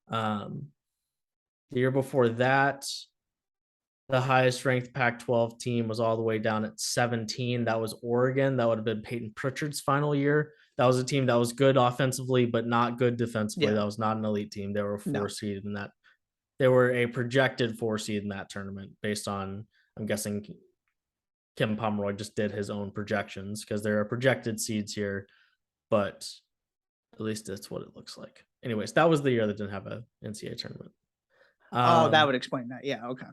The year before that, the highest ranked Pac-12 team was all the way down at 17. That was Oregon. That would have been Peyton Pritchard's final year. That was a team that was good offensively, but not good defensively. Yeah. That was not an elite team. They were a 4 seed in that. They were a projected 4 seed in that tournament based on, I'm guessing, Kim Pomeroy just did his own projections, because there are projected seeds here, but at least that's what it looks like. Anyways, that was the year that didn't have a NCAA tournament. That would explain that. Yeah, okay.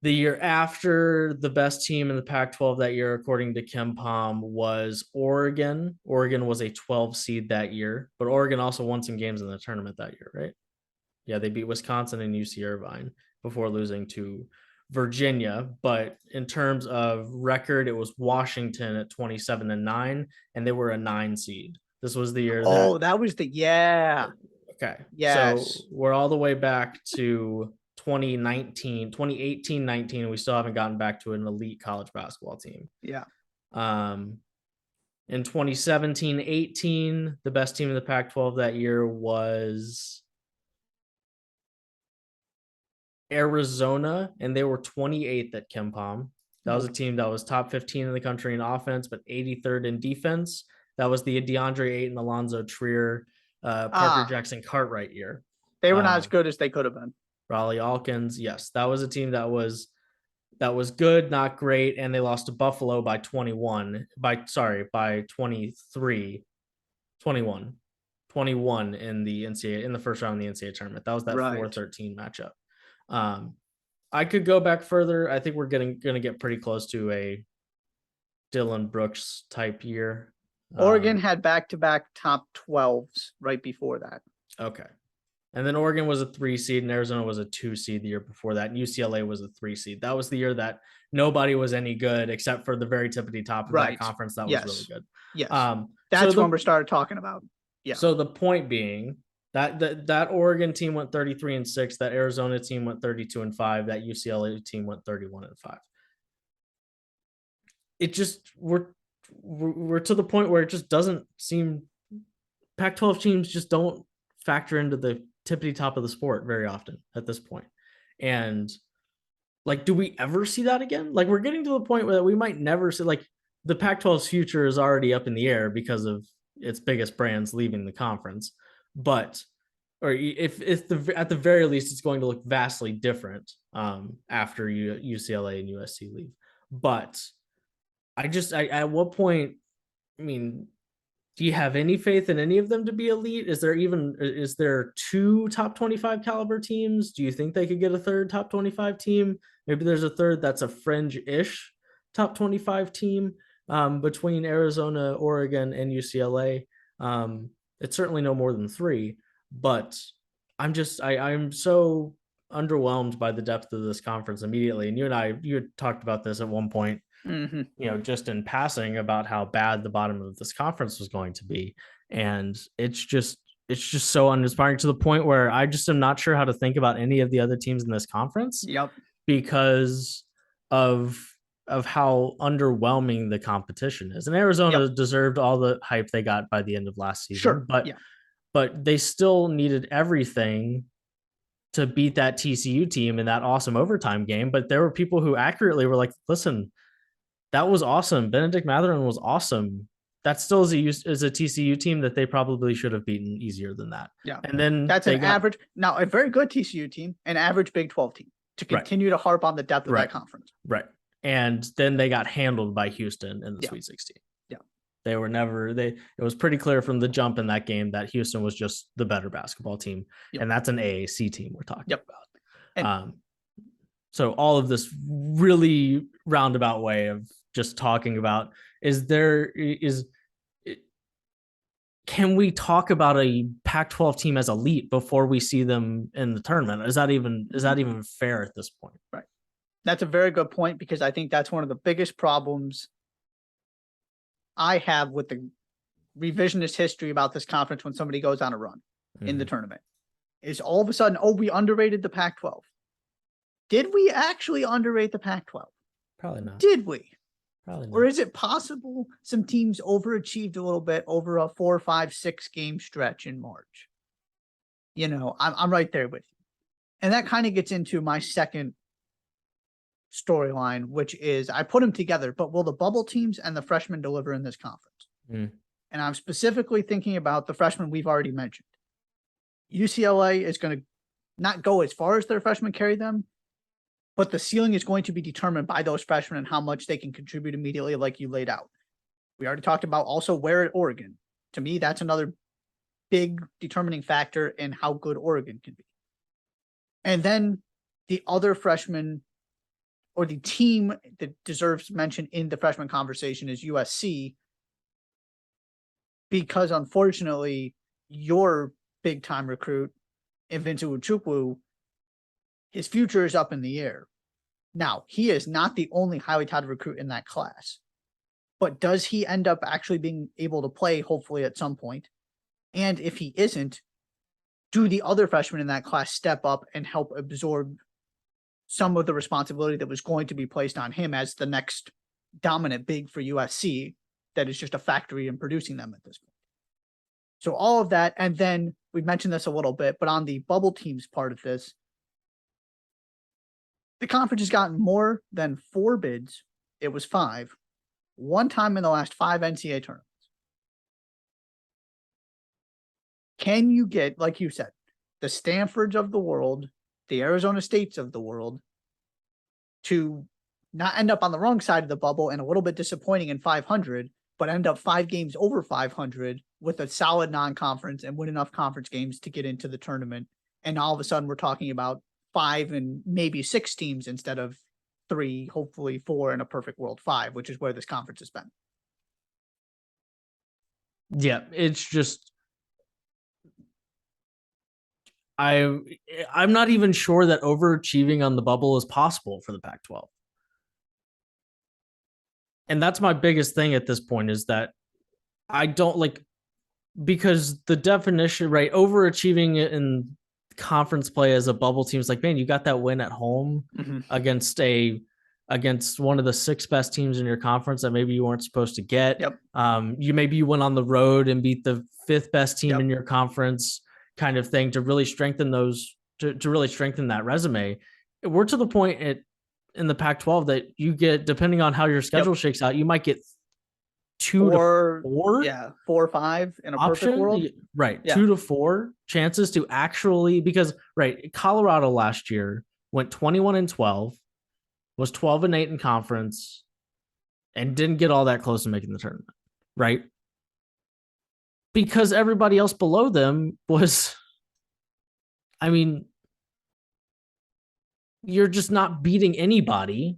The year after, the best team in the Pac-12 that year, according to KenPom, was Oregon. Oregon was a 12 seed that year, but Oregon also won some games in the tournament that year, right? Yeah, they beat Wisconsin and UC Irvine before losing to Virginia. But in terms of record, it was Washington at 27-9, and they were a 9 seed. This was the year. That was the Okay. Yes. So we're all the way back to 2018-19. We still haven't gotten back to an elite college basketball team. Yeah. In 2017-18, the best team in the Pac-12 that year was Arizona, and they were 28th at KenPom. That was a team that was top 15 in the country in offense, but 83rd in defense. That was the DeAndre Ayton, Alonzo Trier, Parker Jackson Cartwright year. They were not as good as they could have been. Raleigh Alkins, yes, that was a team that was good, not great, and they lost to Buffalo by 21 in the NCAA, in the first round of the NCAA tournament. That was that 4-13 matchup. I could go back further. I think we're going to get pretty close to a Dillon Brooks type year. Oregon had back-to-back top 12s right before that. Okay. And then Oregon was a 3 seed and Arizona was a 2 seed the year before that. And UCLA was a 3 seed. That was the year that nobody was any good except for the very tippity top of that conference. That was really good. Yes. That's when we started talking about. Yeah. So the point being, That Oregon team went 33-6. That Arizona team went 32-5. That UCLA team went 31-5. It just we're to the point where it just doesn't seem Pac-12 teams just don't factor into the tippity top of the sport very often at this point. And like, do we ever see that again? Like, we're getting to the point where we might never see, like, the Pac-12's future is already up in the air because of its biggest brands leaving the conference. But, or if the at the very least, it's going to look vastly different after UCLA and USC leave. But at what point? I mean, do you have any faith in any of them to be elite? Is there two top 25 caliber teams? Do you think they could get a third top 25 team? Maybe there's a third that's a fringe-ish top 25 team between Arizona, Oregon, and UCLA. It's certainly no more than three, but I'm so underwhelmed by the depth of this conference immediately. And you had talked about this at one point, just in passing about how bad the bottom of this conference was going to be. And it's just so uninspiring to the point where I just am not sure how to think about any of the other teams in this conference. Yep. Because of how underwhelming the competition is. And Arizona deserved all the hype they got by the end of last season. Sure. But they still needed everything to beat that TCU team in that awesome overtime game. But there were people who accurately were like, listen, that was awesome. Benedict Mathurin was awesome. That still is a TCU team that they probably should have beaten easier than that. Yeah. And then that's average. Now, a very good TCU team, an average Big 12 team, to continue to harp on the depth of that conference. Right. And then they got handled by Houston in the Sweet 16. Yeah. They were it was pretty clear from the jump in that game that Houston was just the better basketball team. And that's an AAC team we're talking about. So all of this really roundabout way of just talking about can we talk about a Pac-12 team as elite before we see them in the tournament? Is that even fair at this point? Right. That's a very good point, because I think that's one of the biggest problems I have with the revisionist history about this conference when somebody goes on a run in the tournament. Is all of a sudden, we underrated the Pac-12. Did we actually underrate the Pac-12? Probably not. Did we? Probably not. Or is it possible some teams overachieved a little bit over a 4, 5, 6 game stretch in March? I'm right there with you. And that kind of gets into my second storyline, which is I put them together, but will the bubble teams and the freshmen deliver in this conference? And I'm specifically thinking about the freshmen we've already mentioned. UCLA is going to not go as far as their freshmen carry them, but the ceiling is going to be determined by those freshmen and how much they can contribute immediately, like you laid out. We already talked about also where at Oregon. To me, that's another big determining factor in how good Oregon can be. And then the other freshmen, or the team that deserves mention in the freshman conversation, is USC, because unfortunately, your big time recruit, Mfintu Uchukwu, his future is up in the air. Now, he is not the only highly touted recruit in that class, but does he end up actually being able to play, hopefully at some point? And if he isn't, do the other freshmen in that class step up and help absorb some of the responsibility that was going to be placed on him as the next dominant big for USC that is just a factory in producing them at this point? So all of that, and then we mentioned this a little bit, but on the bubble teams part of this, the conference has gotten more than 4 bids. It was 5. One time in the last 5 NCAA tournaments. Can you get, like you said, the Stanfords of the world, the Arizona States of the world, to not end up on the wrong side of the bubble and a little bit disappointing in 500, but end up 5 games over 500 with a solid non-conference and win enough conference games to get into the tournament? And all of a sudden we're talking about 5 and maybe 6 teams instead of 3, hopefully 4, in a perfect world 5, which is where this conference has been. Yeah, it's just I'm not even sure that overachieving on the bubble is possible for the Pac-12. And that's my biggest thing at this point, is that I don't like because the definition, right, overachieving in conference play as a bubble team is like, man, you got that win at home against one of the six best teams in your conference that maybe you weren't supposed to get. Yep. You went on the road and beat the fifth best team Yep. in your conference, kind of thing, to really strengthen to really strengthen that resume. We're to the point in the Pac-12 that you get, depending on how your schedule shakes out, you might get two to four, yeah, 4 or 5 in a perfect option, world. right? Yeah. 2 to 4 chances to actually, because right, Colorado last year went 21-12, was 12-8 in conference, and didn't get all that close to making the tournament, right? Because everybody else below them was, I mean, you're just not beating anybody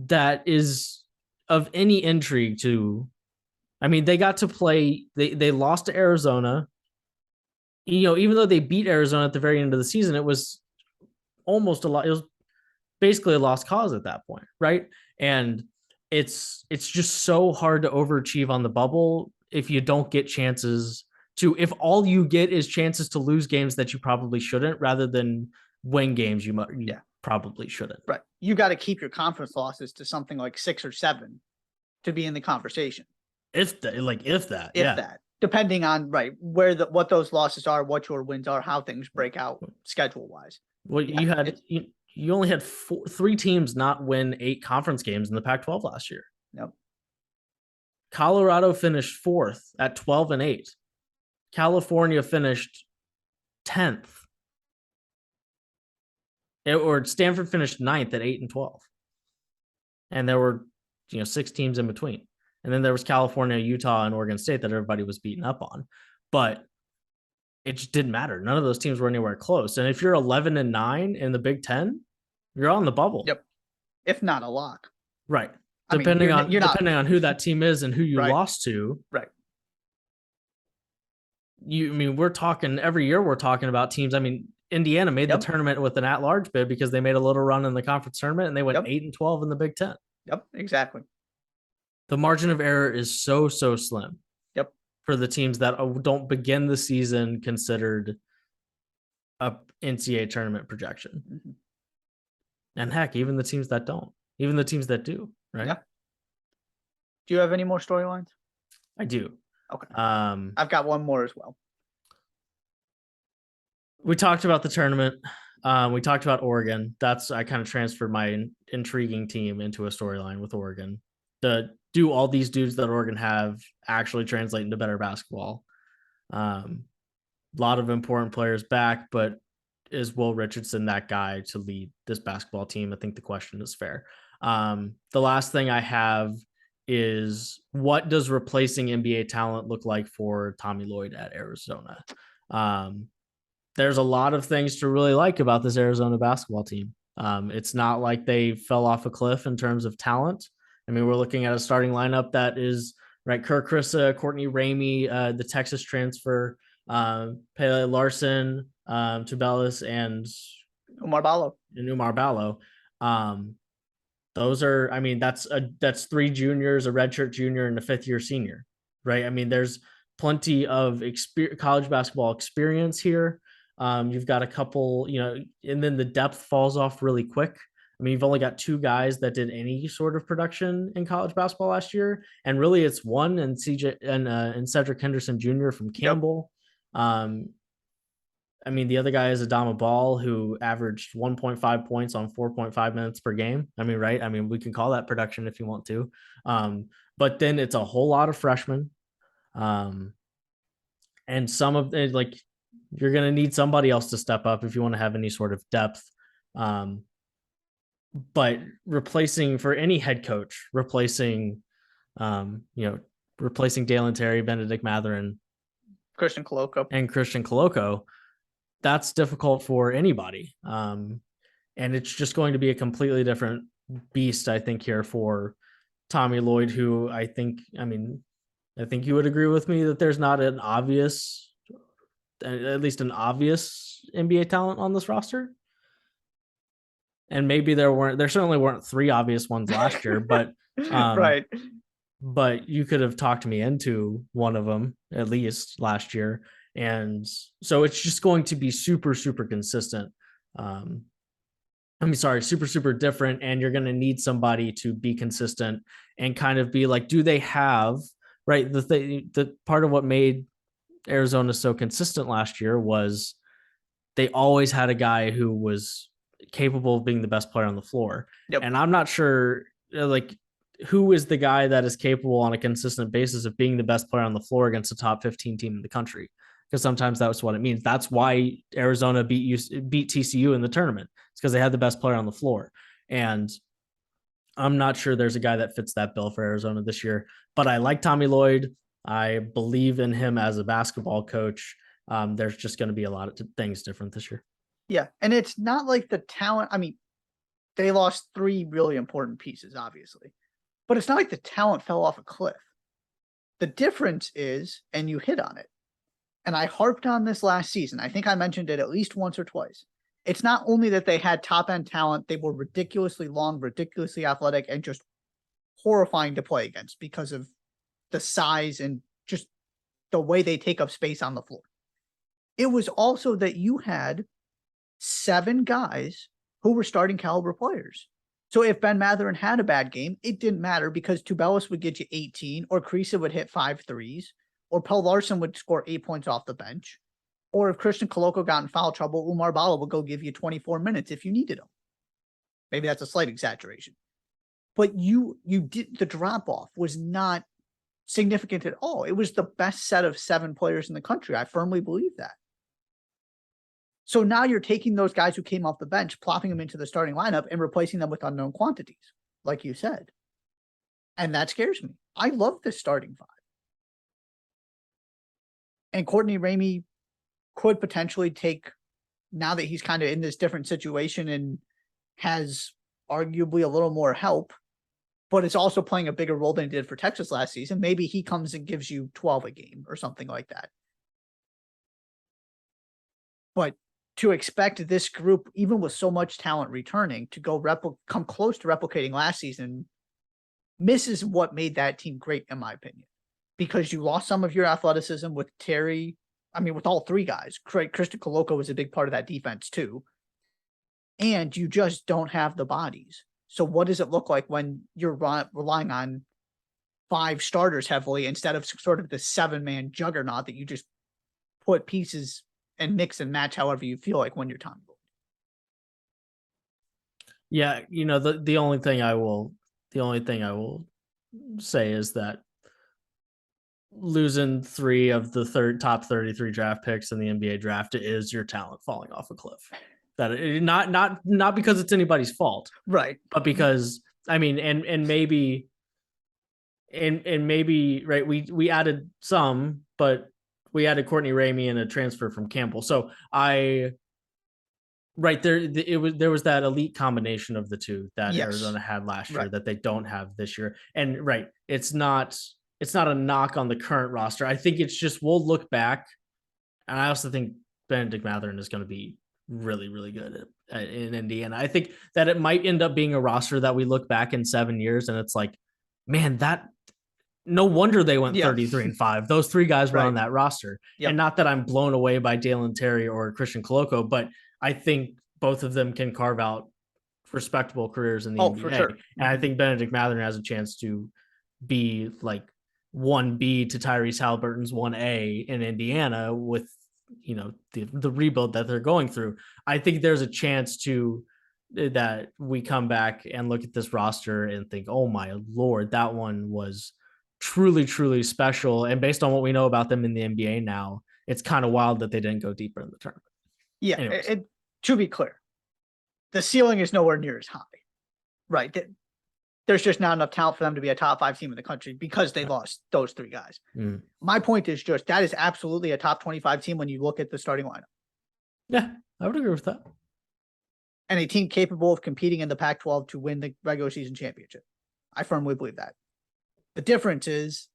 that is of any intrigue to. I mean, they got to play, they lost to Arizona. Even though they beat Arizona at the very end of the season, it was almost a lot. It was basically a lost cause at that point, right? And it's just so hard to overachieve on the bubble if you don't get chances to, if all you get is chances to lose games that you probably shouldn't, rather than win games you probably shouldn't. Right. You got to keep your conference losses to something like 6 or 7 to be in the conversation. If that, depending on what those losses are, what your wins are, how things break out schedule wise. Well, you only had 3 teams not win 8 conference games in the Pac-12 last year. Yep. Colorado finished 4th at 12-8. California finished 10th. Or Stanford finished 9th at 8-12. And there were 6 teams in between. And then there was California, Utah, and Oregon State that everybody was beaten up on. But it just didn't matter. None of those teams were anywhere close. And if you're 11-9 in the Big Ten, you're on the bubble. Yep. If not a lock. Right. Depending on who that team is and who you lost to. Right. We're talking every year. We're talking about teams. I mean, Indiana made the tournament with an at-large bid because they made a little run in the conference tournament, and they went 8-12 in the Big Ten. Yep, exactly. The margin of error is so slim. Yep. For the teams that don't begin the season considered a NCAA tournament projection. Mm-hmm. And heck, even the teams that don't, even the teams that do, right? Yeah. Do you have any more storylines? I do. Okay. I've got one more as well. We talked about the tournament. We talked about Oregon. I kind of transferred my intriguing team into a storyline with Oregon. Do all these dudes that Oregon have actually translate into better basketball? A lot of important players back, but is Will Richardson that guy to lead this basketball team? I think the question is fair. The last thing I have is, what does replacing NBA talent look like for Tommy Lloyd at Arizona? There's a lot of things to really like about this Arizona basketball team. It's not like they fell off a cliff in terms of talent. I mean, we're looking at a starting lineup that is right. Kirk Krissa, Courtney Ramey, the Texas transfer, Pele Larson, Tubelis, and Umar Ballo. Those are, I mean, that's 3 juniors, a redshirt junior, and a 5th-year senior, right? I mean, there's plenty of college basketball experience here. You've got a couple, and then the depth falls off really quick. I mean, you've only got 2 guys that did any sort of production in college basketball last year, and really it's one and Cedric Henderson Jr. from Campbell. Yep. I mean, the other guy is Adama Ball, who averaged 1.5 points on 4.5 minutes per game. I mean, right? I mean, we can call that production if you want to. But then it's a whole lot of freshmen. And some of it, like, you're going to need somebody else to step up if you want to have any sort of depth. But replacing, for any head coach, replacing Dalen Terry, Benedict Mathurin, Christian Koloko, that's difficult for anybody. And it's just going to be a completely different beast, I think, here for Tommy Lloyd, who I think you would agree with me that there's not at least an obvious NBA talent on this roster. And maybe there certainly weren't 3 obvious ones last year, but right. but you could have talked me into one of them at least last year. And so it's just going to be super, super consistent. Super, super different. And you're going to need somebody to be consistent and kind of be like, do they have, right? The part of what made Arizona so consistent last year was they always had a guy who was capable of being the best player on the floor. Yep. And I'm not sure, like, who is the guy that is capable on a consistent basis of being the best player on the floor against a top 15 team in the country? Because sometimes that's what it means. That's why Arizona beat TCU in the tournament. It's because they had the best player on the floor. And I'm not sure there's a guy that fits that bill for Arizona this year, but I like Tommy Lloyd. I believe in him as a basketball coach. There's just going to be a lot of things different this year. Yeah. And it's not like the talent. I mean, they lost 3 really important pieces, obviously, but it's not like the talent fell off a cliff. The difference is, and you hit on it, and I harped on this last season. I think I mentioned it at least once or twice. It's not only that they had top end talent, they were ridiculously long, ridiculously athletic, and just horrifying to play against because of the size and just the way they take up space on the floor. It was also that you had 7 guys who were starting caliber players. So if Ben Mathurin had a bad game, it didn't matter because Tubelis would get you 18, or Kriisa would hit 5 threes, or Pell Larson would score 8 points off the bench. Or if Christian Koloko got in foul trouble, Umar Bala would go give you 24 minutes if you needed him. Maybe that's a slight exaggeration. But you did, the drop off was not significant at all. It was the best set of 7 players in the country. I firmly believe that. So now you're taking those guys who came off the bench, plopping them into the starting lineup and replacing them with unknown quantities, like you said. And that scares me. I love this starting 5. And Courtney Ramey could potentially take, now that he's kind of in this different situation and has arguably a little more help, but it's also playing a bigger role than he did for Texas last season. Maybe he comes and gives you 12 a game or something like that. But to expect this group, even with so much talent returning, to go come close to replicating last season misses what made that team great, in my opinion, because you lost some of your athleticism with Terry. I mean, with all 3 guys. Christian Koloko was a big part of that defense too. And you just don't have the bodies. So what does it look like when you're relying on 5 starters heavily instead of sort of the 7-man juggernaut that you just put pieces and mix and match however you feel like when you're Tommy Lloyd? Yeah, the only thing I will say is that losing 3 of the top 33 draft picks in the NBA draft is your talent falling off a cliff. That not because it's anybody's fault, right? But because I mean, and maybe right, we added some, but we added Courtney Ramey and a transfer from Campbell. So right there, there was that elite combination of the two that Arizona had last year that they don't have this year. And right, it's not a knock on the current roster. I think it's just we'll look back, and I also think Benedict Mathurin is going to be really, really good in Indiana. I think that it might end up being a roster that we look back in 7 years and it's like, man, that no wonder they went 33-5. Those 3 guys were on that roster. Yep. And not that I'm blown away by Dalen Terry or Christian Koloko, but I think both of them can carve out respectable careers in the NBA. For sure. And I think Benedict Mathurin has a chance to be like 1B to Tyrese Halliburton's 1A in Indiana with the rebuild that they're going through. I think there's a chance that we come back and look at this roster and think, oh my Lord, that one was truly, truly special. And based on what we know about them in the NBA now, it's kind of wild that they didn't go deeper in the tournament. Yeah. To be clear, the ceiling is nowhere near as high, right? There's just not enough talent for them to be a top 5 team in the country because they lost those 3 guys. My point is just that is absolutely a top 25 team when you look at the starting lineup. Yeah, I would agree with that. And a team capable of competing in the Pac-12 to win the regular season championship. I firmly believe that. The difference is,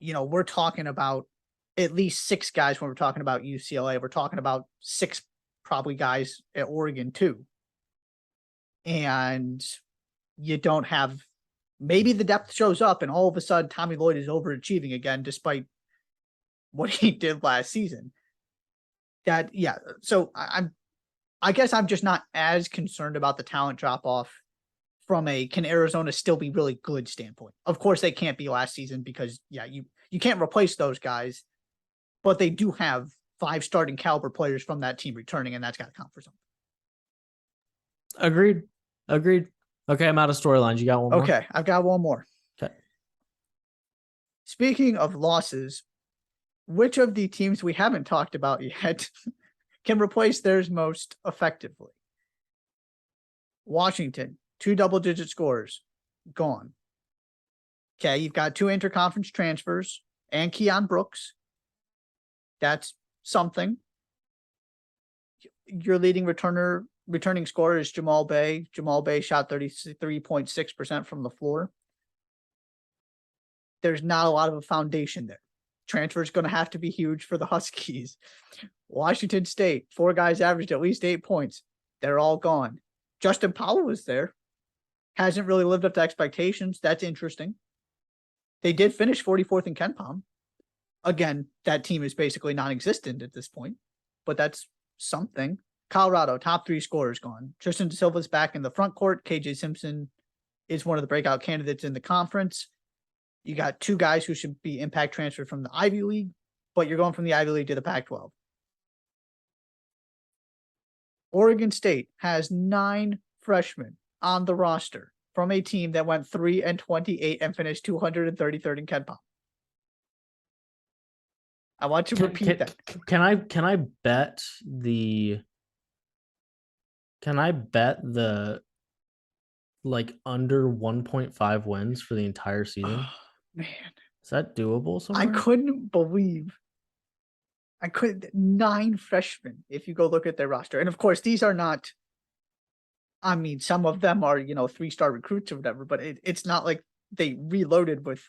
we're talking about at least 6 guys when we're talking about UCLA. We're talking about 6 probably guys at Oregon too. And you don't have maybe the depth shows up and all of a sudden Tommy Lloyd is overachieving again, despite what he did last season. So I guess I'm just not as concerned about the talent drop off from a can Arizona still be really good standpoint. Of course, they can't be last season because you can't replace those guys, but they do have 5 starting caliber players from that team returning, and that's got to count for something. Agreed. Okay, I'm out of storylines. You got one more? Okay, I've got one more. Okay. Speaking of losses, which of the teams we haven't talked about yet can replace theirs most effectively? Washington, 2 double-digit scores, gone. Okay, you've got 2 interconference transfers and Keon Brooks. That's something. Your leading returning scorer is Jamal Bay. Jamal Bay shot 33.6% from the floor. There's not a lot of a foundation there. Transfer is going to have to be huge for the Huskies. Washington State, 4 guys averaged at least 8 points. They're all gone. Justin Powell was there. Hasn't really lived up to expectations. That's interesting. They did finish 44th in KenPom. Again, that team is basically non-existent at this point, but that's something. Colorado, top 3 scorers gone. Tristan De Silva's back in the front court. KJ Simpson is one of the breakout candidates in the conference. You got 2 guys who should be impact transferred from the Ivy League, but you're going from the Ivy League to the Pac-12. Oregon State has 9 freshmen on the roster from a team that went 3-28 and finished 233rd in KenPom. I want to repeat that. Can I bet the like under 1.5 wins for the entire season? Man, is that doable somewhere? I couldn't believe 9 freshmen if you go look at their roster. And of course, these are not, I mean, some of them are, 3-star recruits or whatever, but it's not like they reloaded with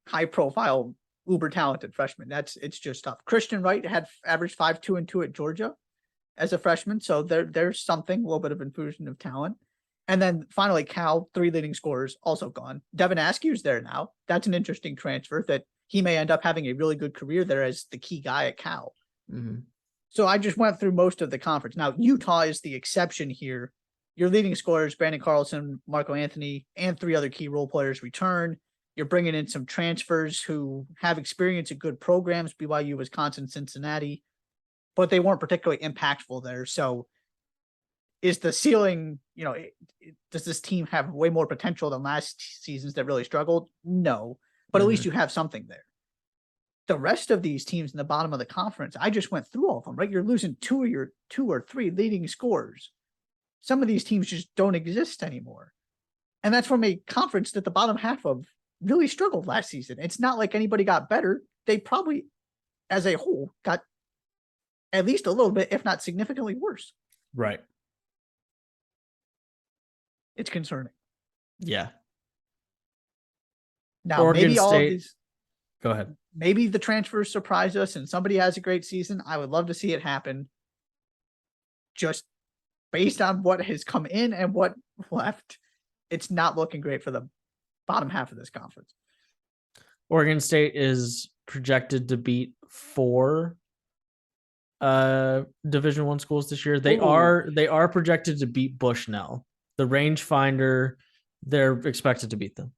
high profile, uber talented freshmen. It's just tough. Christian Wright had averaged 5.2 and 2 at Georgia as a freshman. So there's something, a little bit of infusion of talent. And then finally, Cal, 3 leading scorers, also gone. Devin Askew's there now. That's an interesting transfer that he may end up having a really good career there as the key guy at Cal. Mm-hmm. So I just went through most of the conference. Now, Utah is the exception here. Your leading scorers, Brandon Carlson, Marco Anthony, and 3 other key role players return. You're bringing in some transfers who have experience at good programs, BYU, Wisconsin, Cincinnati, but they weren't particularly impactful there. So is the ceiling, does this team have way more potential than last seasons that really struggled? No, but at least you have something there. The rest of these teams in the bottom of the conference, I just went through all of them, right? You're losing 2 of your 2 or 3 leading scorers. Some of these teams just don't exist anymore. And that's from a conference that the bottom half of really struggled last season. It's not like anybody got better. They probably, as a whole, got at least a little bit, if not significantly worse. Right. It's concerning. Yeah. Now, Oregon maybe State, all of these. Go ahead. Maybe the transfers surprise us and somebody has a great season. I would love to see it happen. Just based on what has come in and what left, it's not looking great for the bottom half of this conference. Oregon State is projected to beat 4 Division I schools this year. They are projected to beat Bushnell. The rangefinder, they're expected to beat them.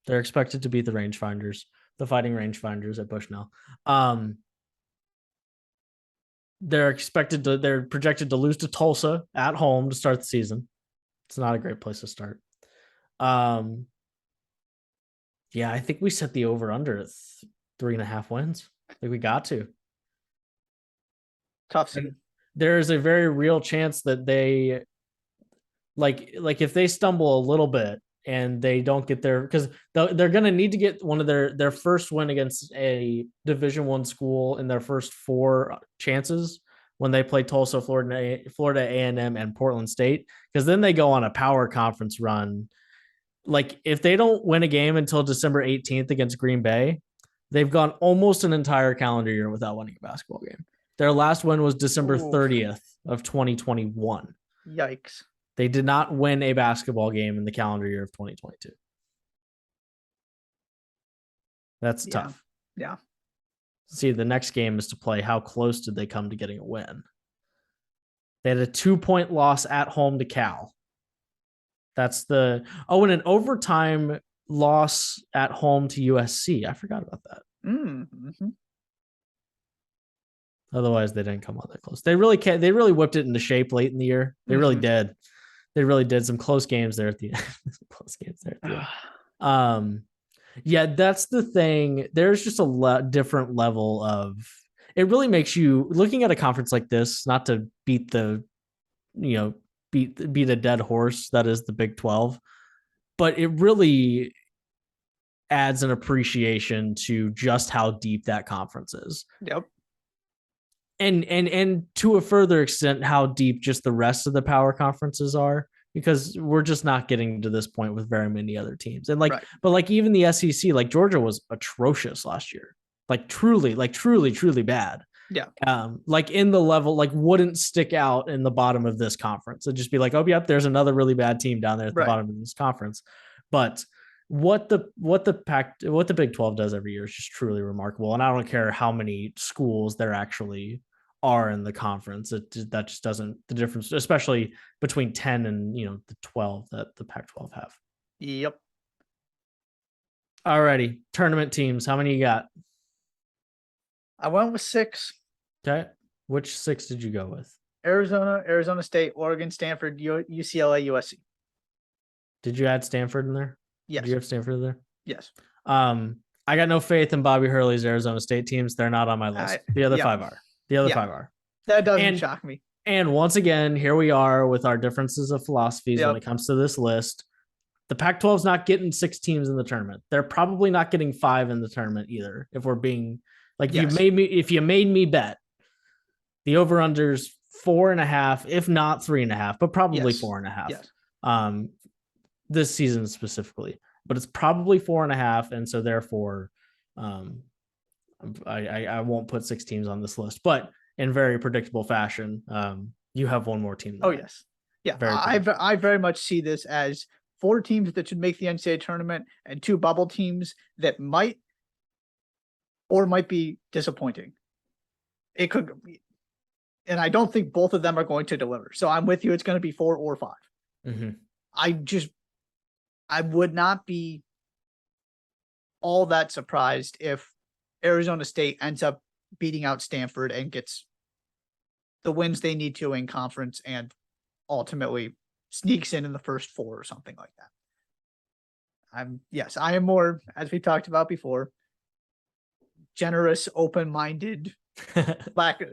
They're expected to beat the rangefinders, the fighting rangefinders at Bushnell. They're projected to lose to Tulsa at home to start the season. It's not a great place to start. Yeah, I think we set the over under at 3.5 wins. I think we got to. Tough season. There is a very real chance that they like if they stumble a little bit and they don't get there, because they're going to need to get one of their first win against a Division I school in their first 4 chances when they play Tulsa, Florida A&M, and Portland State, because then they go on a power conference run. Like if they don't win a game until December 18th against Green Bay, they've gone almost an entire calendar year without winning a basketball game. Their last win was December 30th of 2021. Yikes. They did not win a basketball game in the calendar year of 2022. That's Yeah. tough. Yeah. See, the next game is to play how close did they come to getting a win. They had a 2-point loss at home to Cal. That's and an overtime loss at home to USC. I forgot about that. Mm-hmm. Otherwise, they didn't come out that close. They really can't. They really whipped it into shape late in the year. They really did. They really did some close games there at the end. Close games there at the end. Yeah, that's the thing. There's just a different level of. It really makes you looking at a conference like this. Not to beat the, beat a dead horse that is the Big 12, but it really adds an appreciation to just how deep that conference is. Yep. And to a further extent, how deep just the rest of the power conferences are, because we're just not getting to this point with very many other teams. And but even the SEC, like Georgia was atrocious last year, truly bad. Yeah. Like in the level, like wouldn't stick out in the bottom of this conference. It'd just be like, oh, yep, there's another really bad team down there at the bottom of this conference. But what the Big 12 does every year is just truly remarkable. And I don't care how many schools there actually are in the conference. That just doesn't, the difference, especially between 10 and the 12 that the Pac-12 have. Yep. Alrighty, tournament teams. How many you got? I went with 6. Okay, which 6 did you go with? Arizona State, Oregon, Stanford, UCLA, USC. Did you add Stanford in there? Yes. Did you have Stanford in there? Yes. I got no faith in Bobby Hurley's Arizona State teams. They're not on my list. The other 5 are. The other 5 are. That doesn't shock me. And once again, here we are with our differences of philosophies when it comes to this list. The Pac-12 is not getting 6 teams in the tournament. They're probably not getting 5 in the tournament either. If we're being like, if you made me bet, the over-under's 4.5, if not 3.5, but probably 4.5. Yes. This season specifically, but it's probably 4.5, and so therefore, I won't put 6 teams on this list. But in very predictable fashion, you have one more team. Yes, yeah. I very much see this as 4 teams that should make the NCAA tournament and 2 bubble teams that might be disappointing. It could, and I don't think both of them are going to deliver. So I'm with you. It's going to be 4 or 5. Mm-hmm. I would not be all that surprised if Arizona State ends up beating out Stanford and gets the wins they need to in conference and ultimately sneaks in the first 4 or something like that. I am more, as we talked about before, generous, open-minded, lax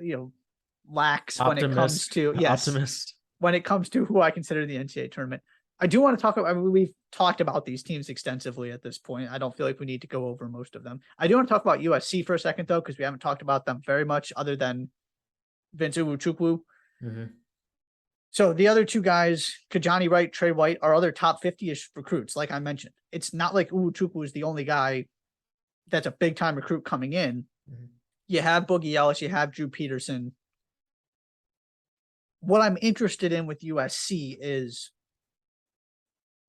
when it comes to optimist. When it comes to who I consider the NCAA tournament. I do want to talk about, we've talked about these teams extensively at this point. I don't feel like we need to go over most of them. I do want to talk about USC for a second, though, because we haven't talked about them very much other than Vince Uwuchukwu. Mm-hmm. So the other 2 guys, Kajani Wright, Trey White, are other top 50-ish recruits, like I mentioned. It's not like Uwuchukwu is the only guy that's a big-time recruit coming in. Mm-hmm. You have Boogie Ellis, you have Drew Peterson. What I'm interested in with USC is,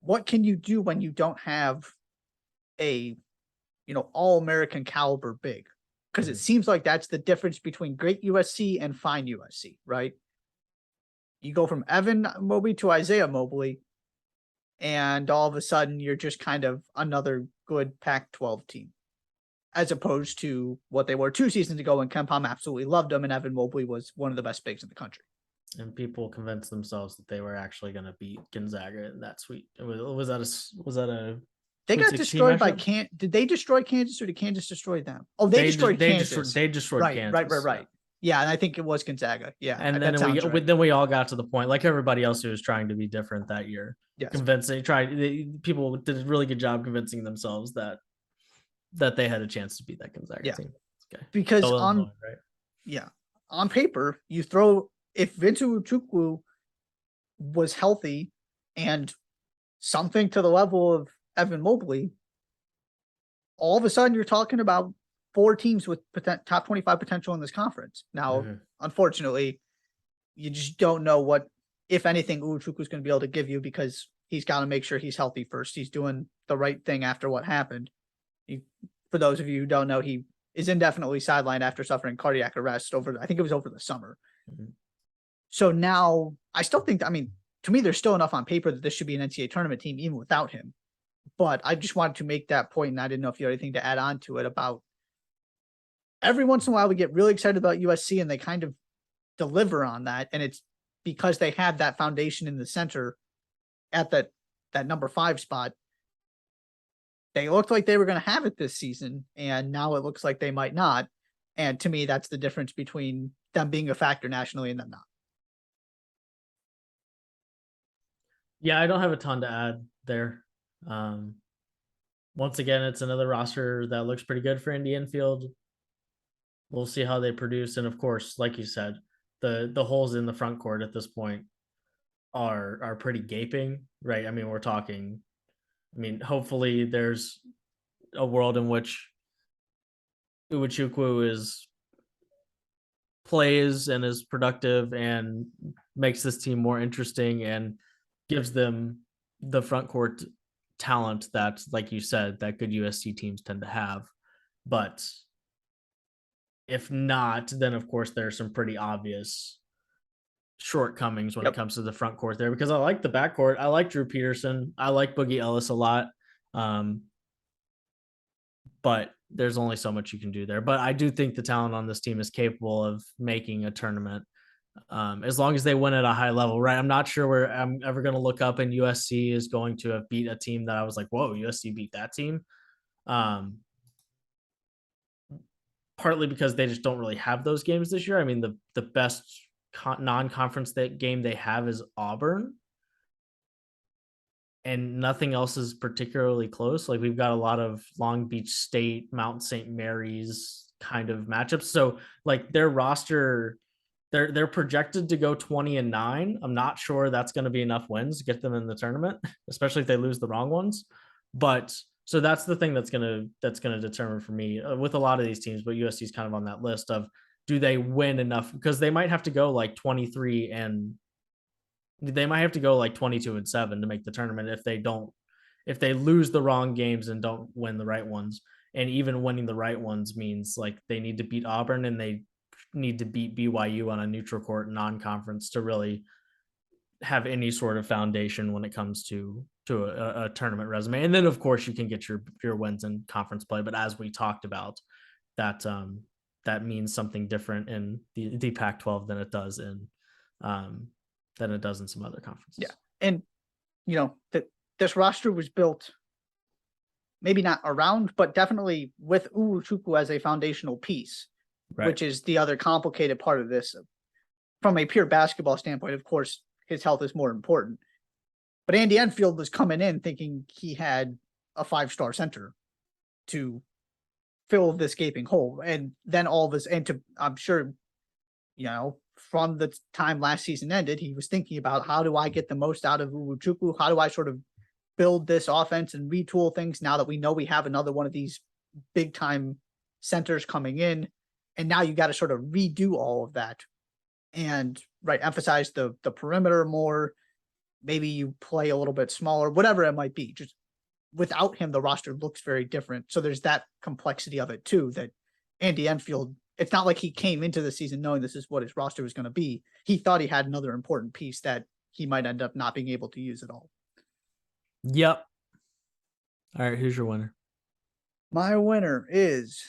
what can you do when you don't have a, all-American caliber big? Because it seems like that's the difference between great USC and fine USC, right? You go from Evan Mobley to Isaiah Mobley, and all of a sudden you're just kind of another good Pac-12 team, as opposed to what they were 2 seasons ago when KenPom absolutely loved them and Evan Mobley was one of the best bigs in the country. And people convinced themselves that they were actually going to beat Gonzaga in that sweet. Was that a? They got destroyed by Did they destroy Kansas, or did Kansas destroy them? Oh, they destroyed Kansas. They destroyed Kansas. Right. Yeah, and I think it was Gonzaga. Yeah, and then we all got to the point, like everybody else who was trying to be different that year. Yes. People did a really good job convincing themselves that they had a chance to beat that Gonzaga team. Okay. Because on paper, you throw, if Vince Uwuchukwu was healthy and something to the level of Evan Mobley, all of a sudden you're talking about 4 teams with top 25 potential in this conference. Now, unfortunately, you just don't know what, if anything, Uwuchukwu is going to be able to give you, because he's got to make sure he's healthy first. He's doing the right thing after what happened. for those of you who don't know, he is indefinitely sidelined after suffering cardiac arrest I think it was over the summer. Mm-hmm. So now I still think, to me, there's still enough on paper that this should be an NCAA tournament team even without him. But I just wanted to make that point, and I didn't know if you had anything to add on to it about every once in a while we get really excited about USC and they kind of deliver on that. And it's because they have that foundation in the center at that number 5 spot. They looked like they were going to have it this season, and now it looks like they might not. And to me, that's the difference between them being a factor nationally and them not. Yeah, I don't have a ton to add there. Once again, it's another roster that looks pretty good for Indy Enfield. We'll see how they produce, and of course, like you said, the holes in the front court at this point are pretty gaping, right? I mean, we're talking. I mean, hopefully, there's a world in which Uwachukwu plays and is productive and makes this team more interesting and gives them the front court talent that, like you said, that good USC teams tend to have. But if not, then of course there's some pretty obvious shortcomings when it comes to the front court there, because I like the backcourt. I like Drew Peterson. I like Boogie Ellis a lot. But there's only so much you can do there. But I do think the talent on this team is capable of making a tournament as long as they win at a high level, right? I'm not sure where I'm ever going to look up and USC is going to have beat a team that I was like, whoa, USC beat that team. Partly because they just don't really have those games this year. I mean, the best non-conference game they have is Auburn, and nothing else is particularly close. Like, we've got a lot of Long Beach State, Mount St. Mary's kind of matchups. So like their roster, they're projected to go 20-9. I'm not sure that's going to be enough wins to get them in the tournament, especially if they lose the wrong ones. But so that's the thing that's going to determine for me with a lot of these teams, but USC is kind of on that list of, do they win enough? Because they might have to go like 23 and they might have to go like 22-7 to make the tournament if they lose the wrong games and don't win the right ones. And even winning the right ones means like they need to beat Auburn and they need to beat BYU on a neutral court non-conference to really have any sort of foundation when it comes to a tournament resume. And then of course you can get your wins in conference play. But as we talked about, that means something different in the Pac-12 than it does in some other conferences. Yeah. And this roster was built maybe not around, but definitely with Uwachukwu as a foundational piece, right, which is the other complicated part of this. From a pure basketball standpoint, of course, his health is more important. But Andy Enfield was coming in thinking he had a 5-star center to fill this gaping hole. And then I'm sure, from the time last season ended, he was thinking about, how do I get the most out of Uwachukwu? How do I sort of build this offense and retool things now that we know we have another one of these big time centers coming in? And now you got to sort of redo all of that and emphasize the perimeter more. Maybe you play a little bit smaller, whatever it might be. Just without him, the roster looks very different. So there's that complexity of it too, that Andy Enfield, it's not like he came into the season knowing this is what his roster was going to be. He thought he had another important piece that he might end up not being able to use at all. Yep. All right, who's your winner? My winner is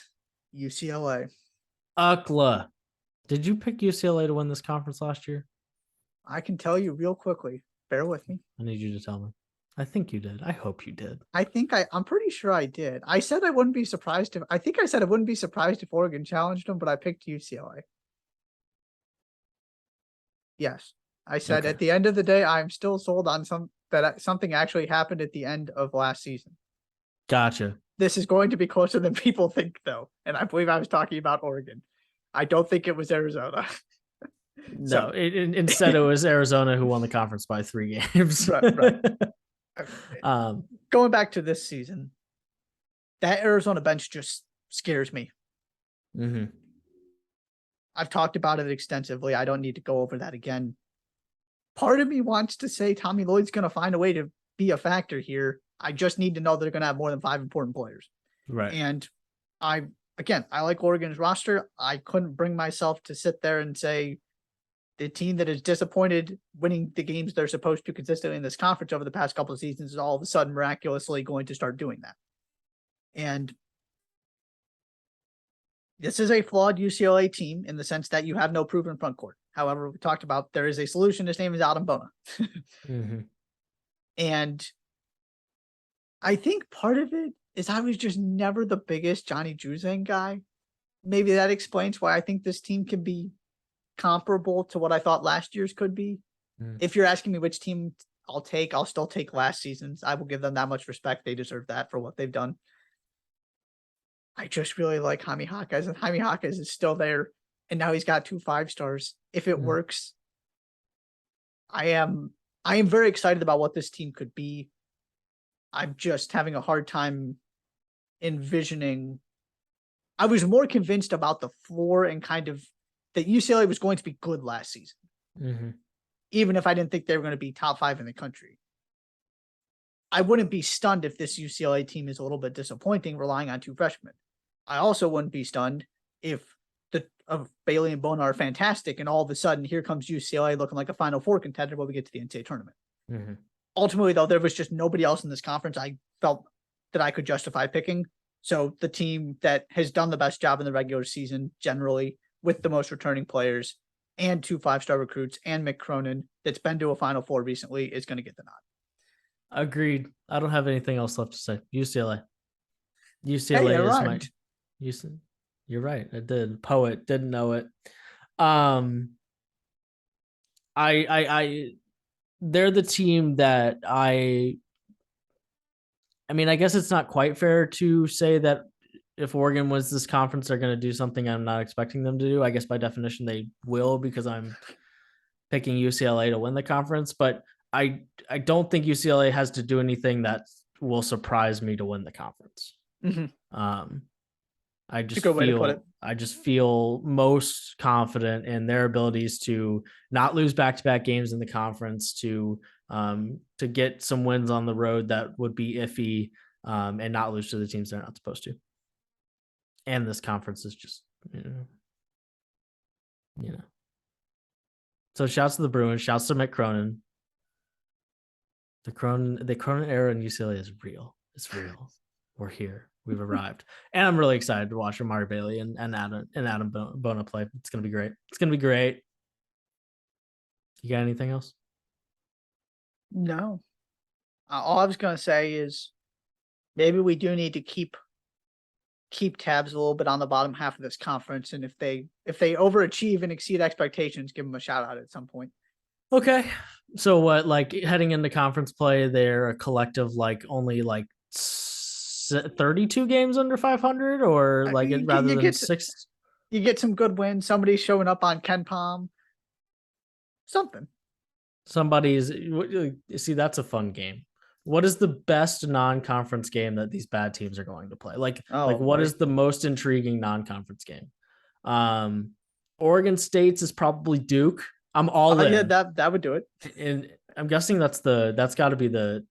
UCLA. UCLA. Did you pick UCLA to win this conference last year? I can tell you real quickly. Bear with me. I need you to tell me. I think you did. I hope you did. I'm pretty sure I did. I said I wouldn't be surprised if Oregon challenged them, but I picked UCLA. Yes. I said At the end of the day, I'm still sold on something actually happened at the end of last season. Gotcha. This is going to be closer than people think, though. And I believe I was talking about Oregon. I don't think it was Arizona. No, instead it was Arizona who won the conference by 3 games. Right. Going back to this season, that Arizona bench just scares me. Mm-hmm. I've talked about it extensively. I don't need to go over that again. Part of me wants to say Tommy Lloyd's going to find a way to be a factor here. I just need to know they're going to have more than 5 important players. Right. And I like Oregon's roster. I couldn't bring myself to sit there and say the team that is disappointed winning the games they're supposed to consistently in this conference over the past couple of seasons is all of a sudden miraculously going to start doing that. And this is a flawed UCLA team in the sense that you have no proven front court. However, we talked about there is a solution. His name is Adam Bona. Mm-hmm. And I think part of it is I was just never the biggest Johnny Juzang guy. Maybe that explains why I think this team can be comparable to what I thought last year's could be. If you're asking me which team I'll take, I'll still take last season's. I will give them that much respect. They deserve that for what they've done. I just really like Jaime Jaquez, and Jaime Jaquez is still there. And now he's got 2 5-stars. If it works, I am very excited about what this team could be. I'm just having a hard time envisioning. I was more convinced about the floor and kind of that UCLA was going to be good last season. Mm-hmm. Even if I didn't think they were going to be top 5 in the country. I wouldn't be stunned if this UCLA team is a little bit disappointing, relying on 2 freshmen. I also wouldn't be stunned if Bailey and Bona are fantastic, and all of a sudden here comes UCLA looking like a Final Four contender when we get to the NCAA tournament. Mm-hmm. Ultimately, though, there was just nobody else in this conference I felt that I could justify picking. So the team that has done the best job in the regular season, generally, with the most returning players and 2 5-star recruits and Mick Cronin, that's been to a Final Four recently, is going to get the nod. Agreed. I don't have anything else left to say. UCLA. UCLA is rhymed. You're right. I did. Poet didn't know it. They're the team that I mean, I guess it's not quite fair to say that if Oregon wins this conference, they're going to do something I'm not expecting them to do. I guess by definition they will, because I'm picking UCLA to win the conference, but I don't think UCLA has to do anything that will surprise me to win the conference. Mm-hmm. I just feel most confident in their abilities to not lose back-to-back games in the conference, to get some wins on the road that would be iffy, and not lose to the teams they're not supposed to. And this conference is just, you know. So shouts to the Bruins, shouts to Mick Cronin. The Cronin era in UCLA is real. It's real. We're here. We've arrived. And I'm really excited to watch Amari Bailey and Adam Bona play. It's gonna be great. It's gonna be great. You got anything else? No. All I was gonna say is maybe we do need to keep tabs a little bit on the bottom half of this conference, and if they overachieve and exceed expectations, give them a shout out at some point. Okay. So what, like heading into conference play, they're a collective like only like 32 games under 500, or like rather than 6. You get some good wins. Somebody's showing up on Ken Palm. Something. See, that's a fun game. What is the best non-conference game that these bad teams are going to play? What is the most intriguing non-conference game? Oregon State's is probably Duke. I'm all in. Yeah, that would do it. And I'm guessing that's got to be the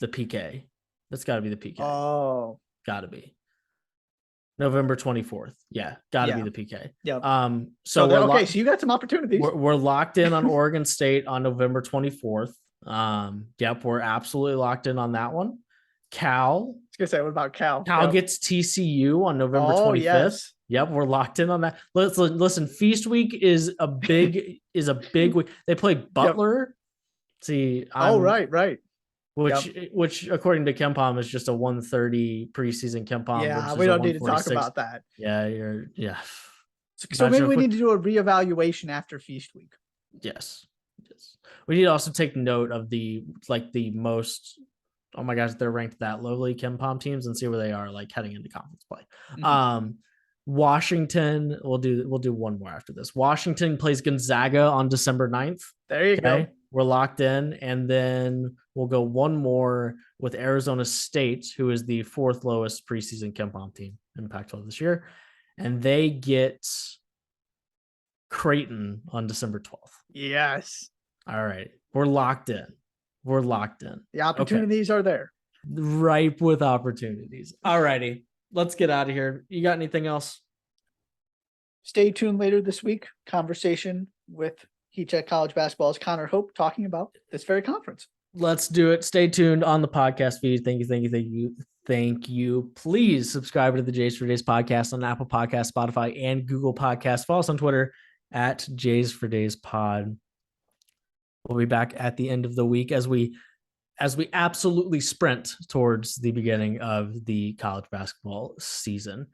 PK. That's got to be the PK. Oh, got to be November 24th. Yeah, got to be the PK. Yeah. So you got some opportunities. We're locked in on Oregon State on November 24th. Yep, we're absolutely locked in on that one. Cal. I was gonna say, what about Cal? Cal gets TCU on November 25th. Yes. Yep, we're locked in on that. Listen, Feast Week is a big week. They play Butler. Yep. See, right. Which according to KenPom is just a 130 preseason KenPom. Yeah, we don't need to talk about that. Yeah. So maybe we need to do a reevaluation after Feast Week. Yes. We need to also take note of the most, oh my gosh, they're ranked that lowly KenPom teams, and see where they are like heading into conference play. Mm-hmm. Washington, we'll do one more after this. Washington plays Gonzaga on December 9th. There you go. We're locked in, and then we'll go one more with Arizona State, who is the 4th lowest preseason KenPom team in Pac-12 this year, and they get Creighton on December 12th. Yes. All right. We're locked in. The opportunities are there. Ripe with opportunities. All righty. let's get out of here. You got anything else? Stay tuned later this week. Conversation with Heat Check College Basketball's Connor Hope talking about this very conference. Let's do it. Stay tuned on the podcast feed. Thank you, thank you, thank you, thank you. Please subscribe to the Jays for Days podcast on Apple Podcasts, Spotify, and Google Podcasts. Follow us on Twitter at Jays for Days Pod. We'll be back at the end of the week as we absolutely sprint towards the beginning of the college basketball season.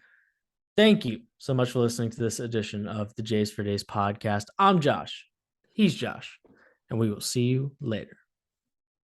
Thank you so much for listening to this edition of the Jays for Days podcast. I'm Josh. He's Josh. And we will see you later.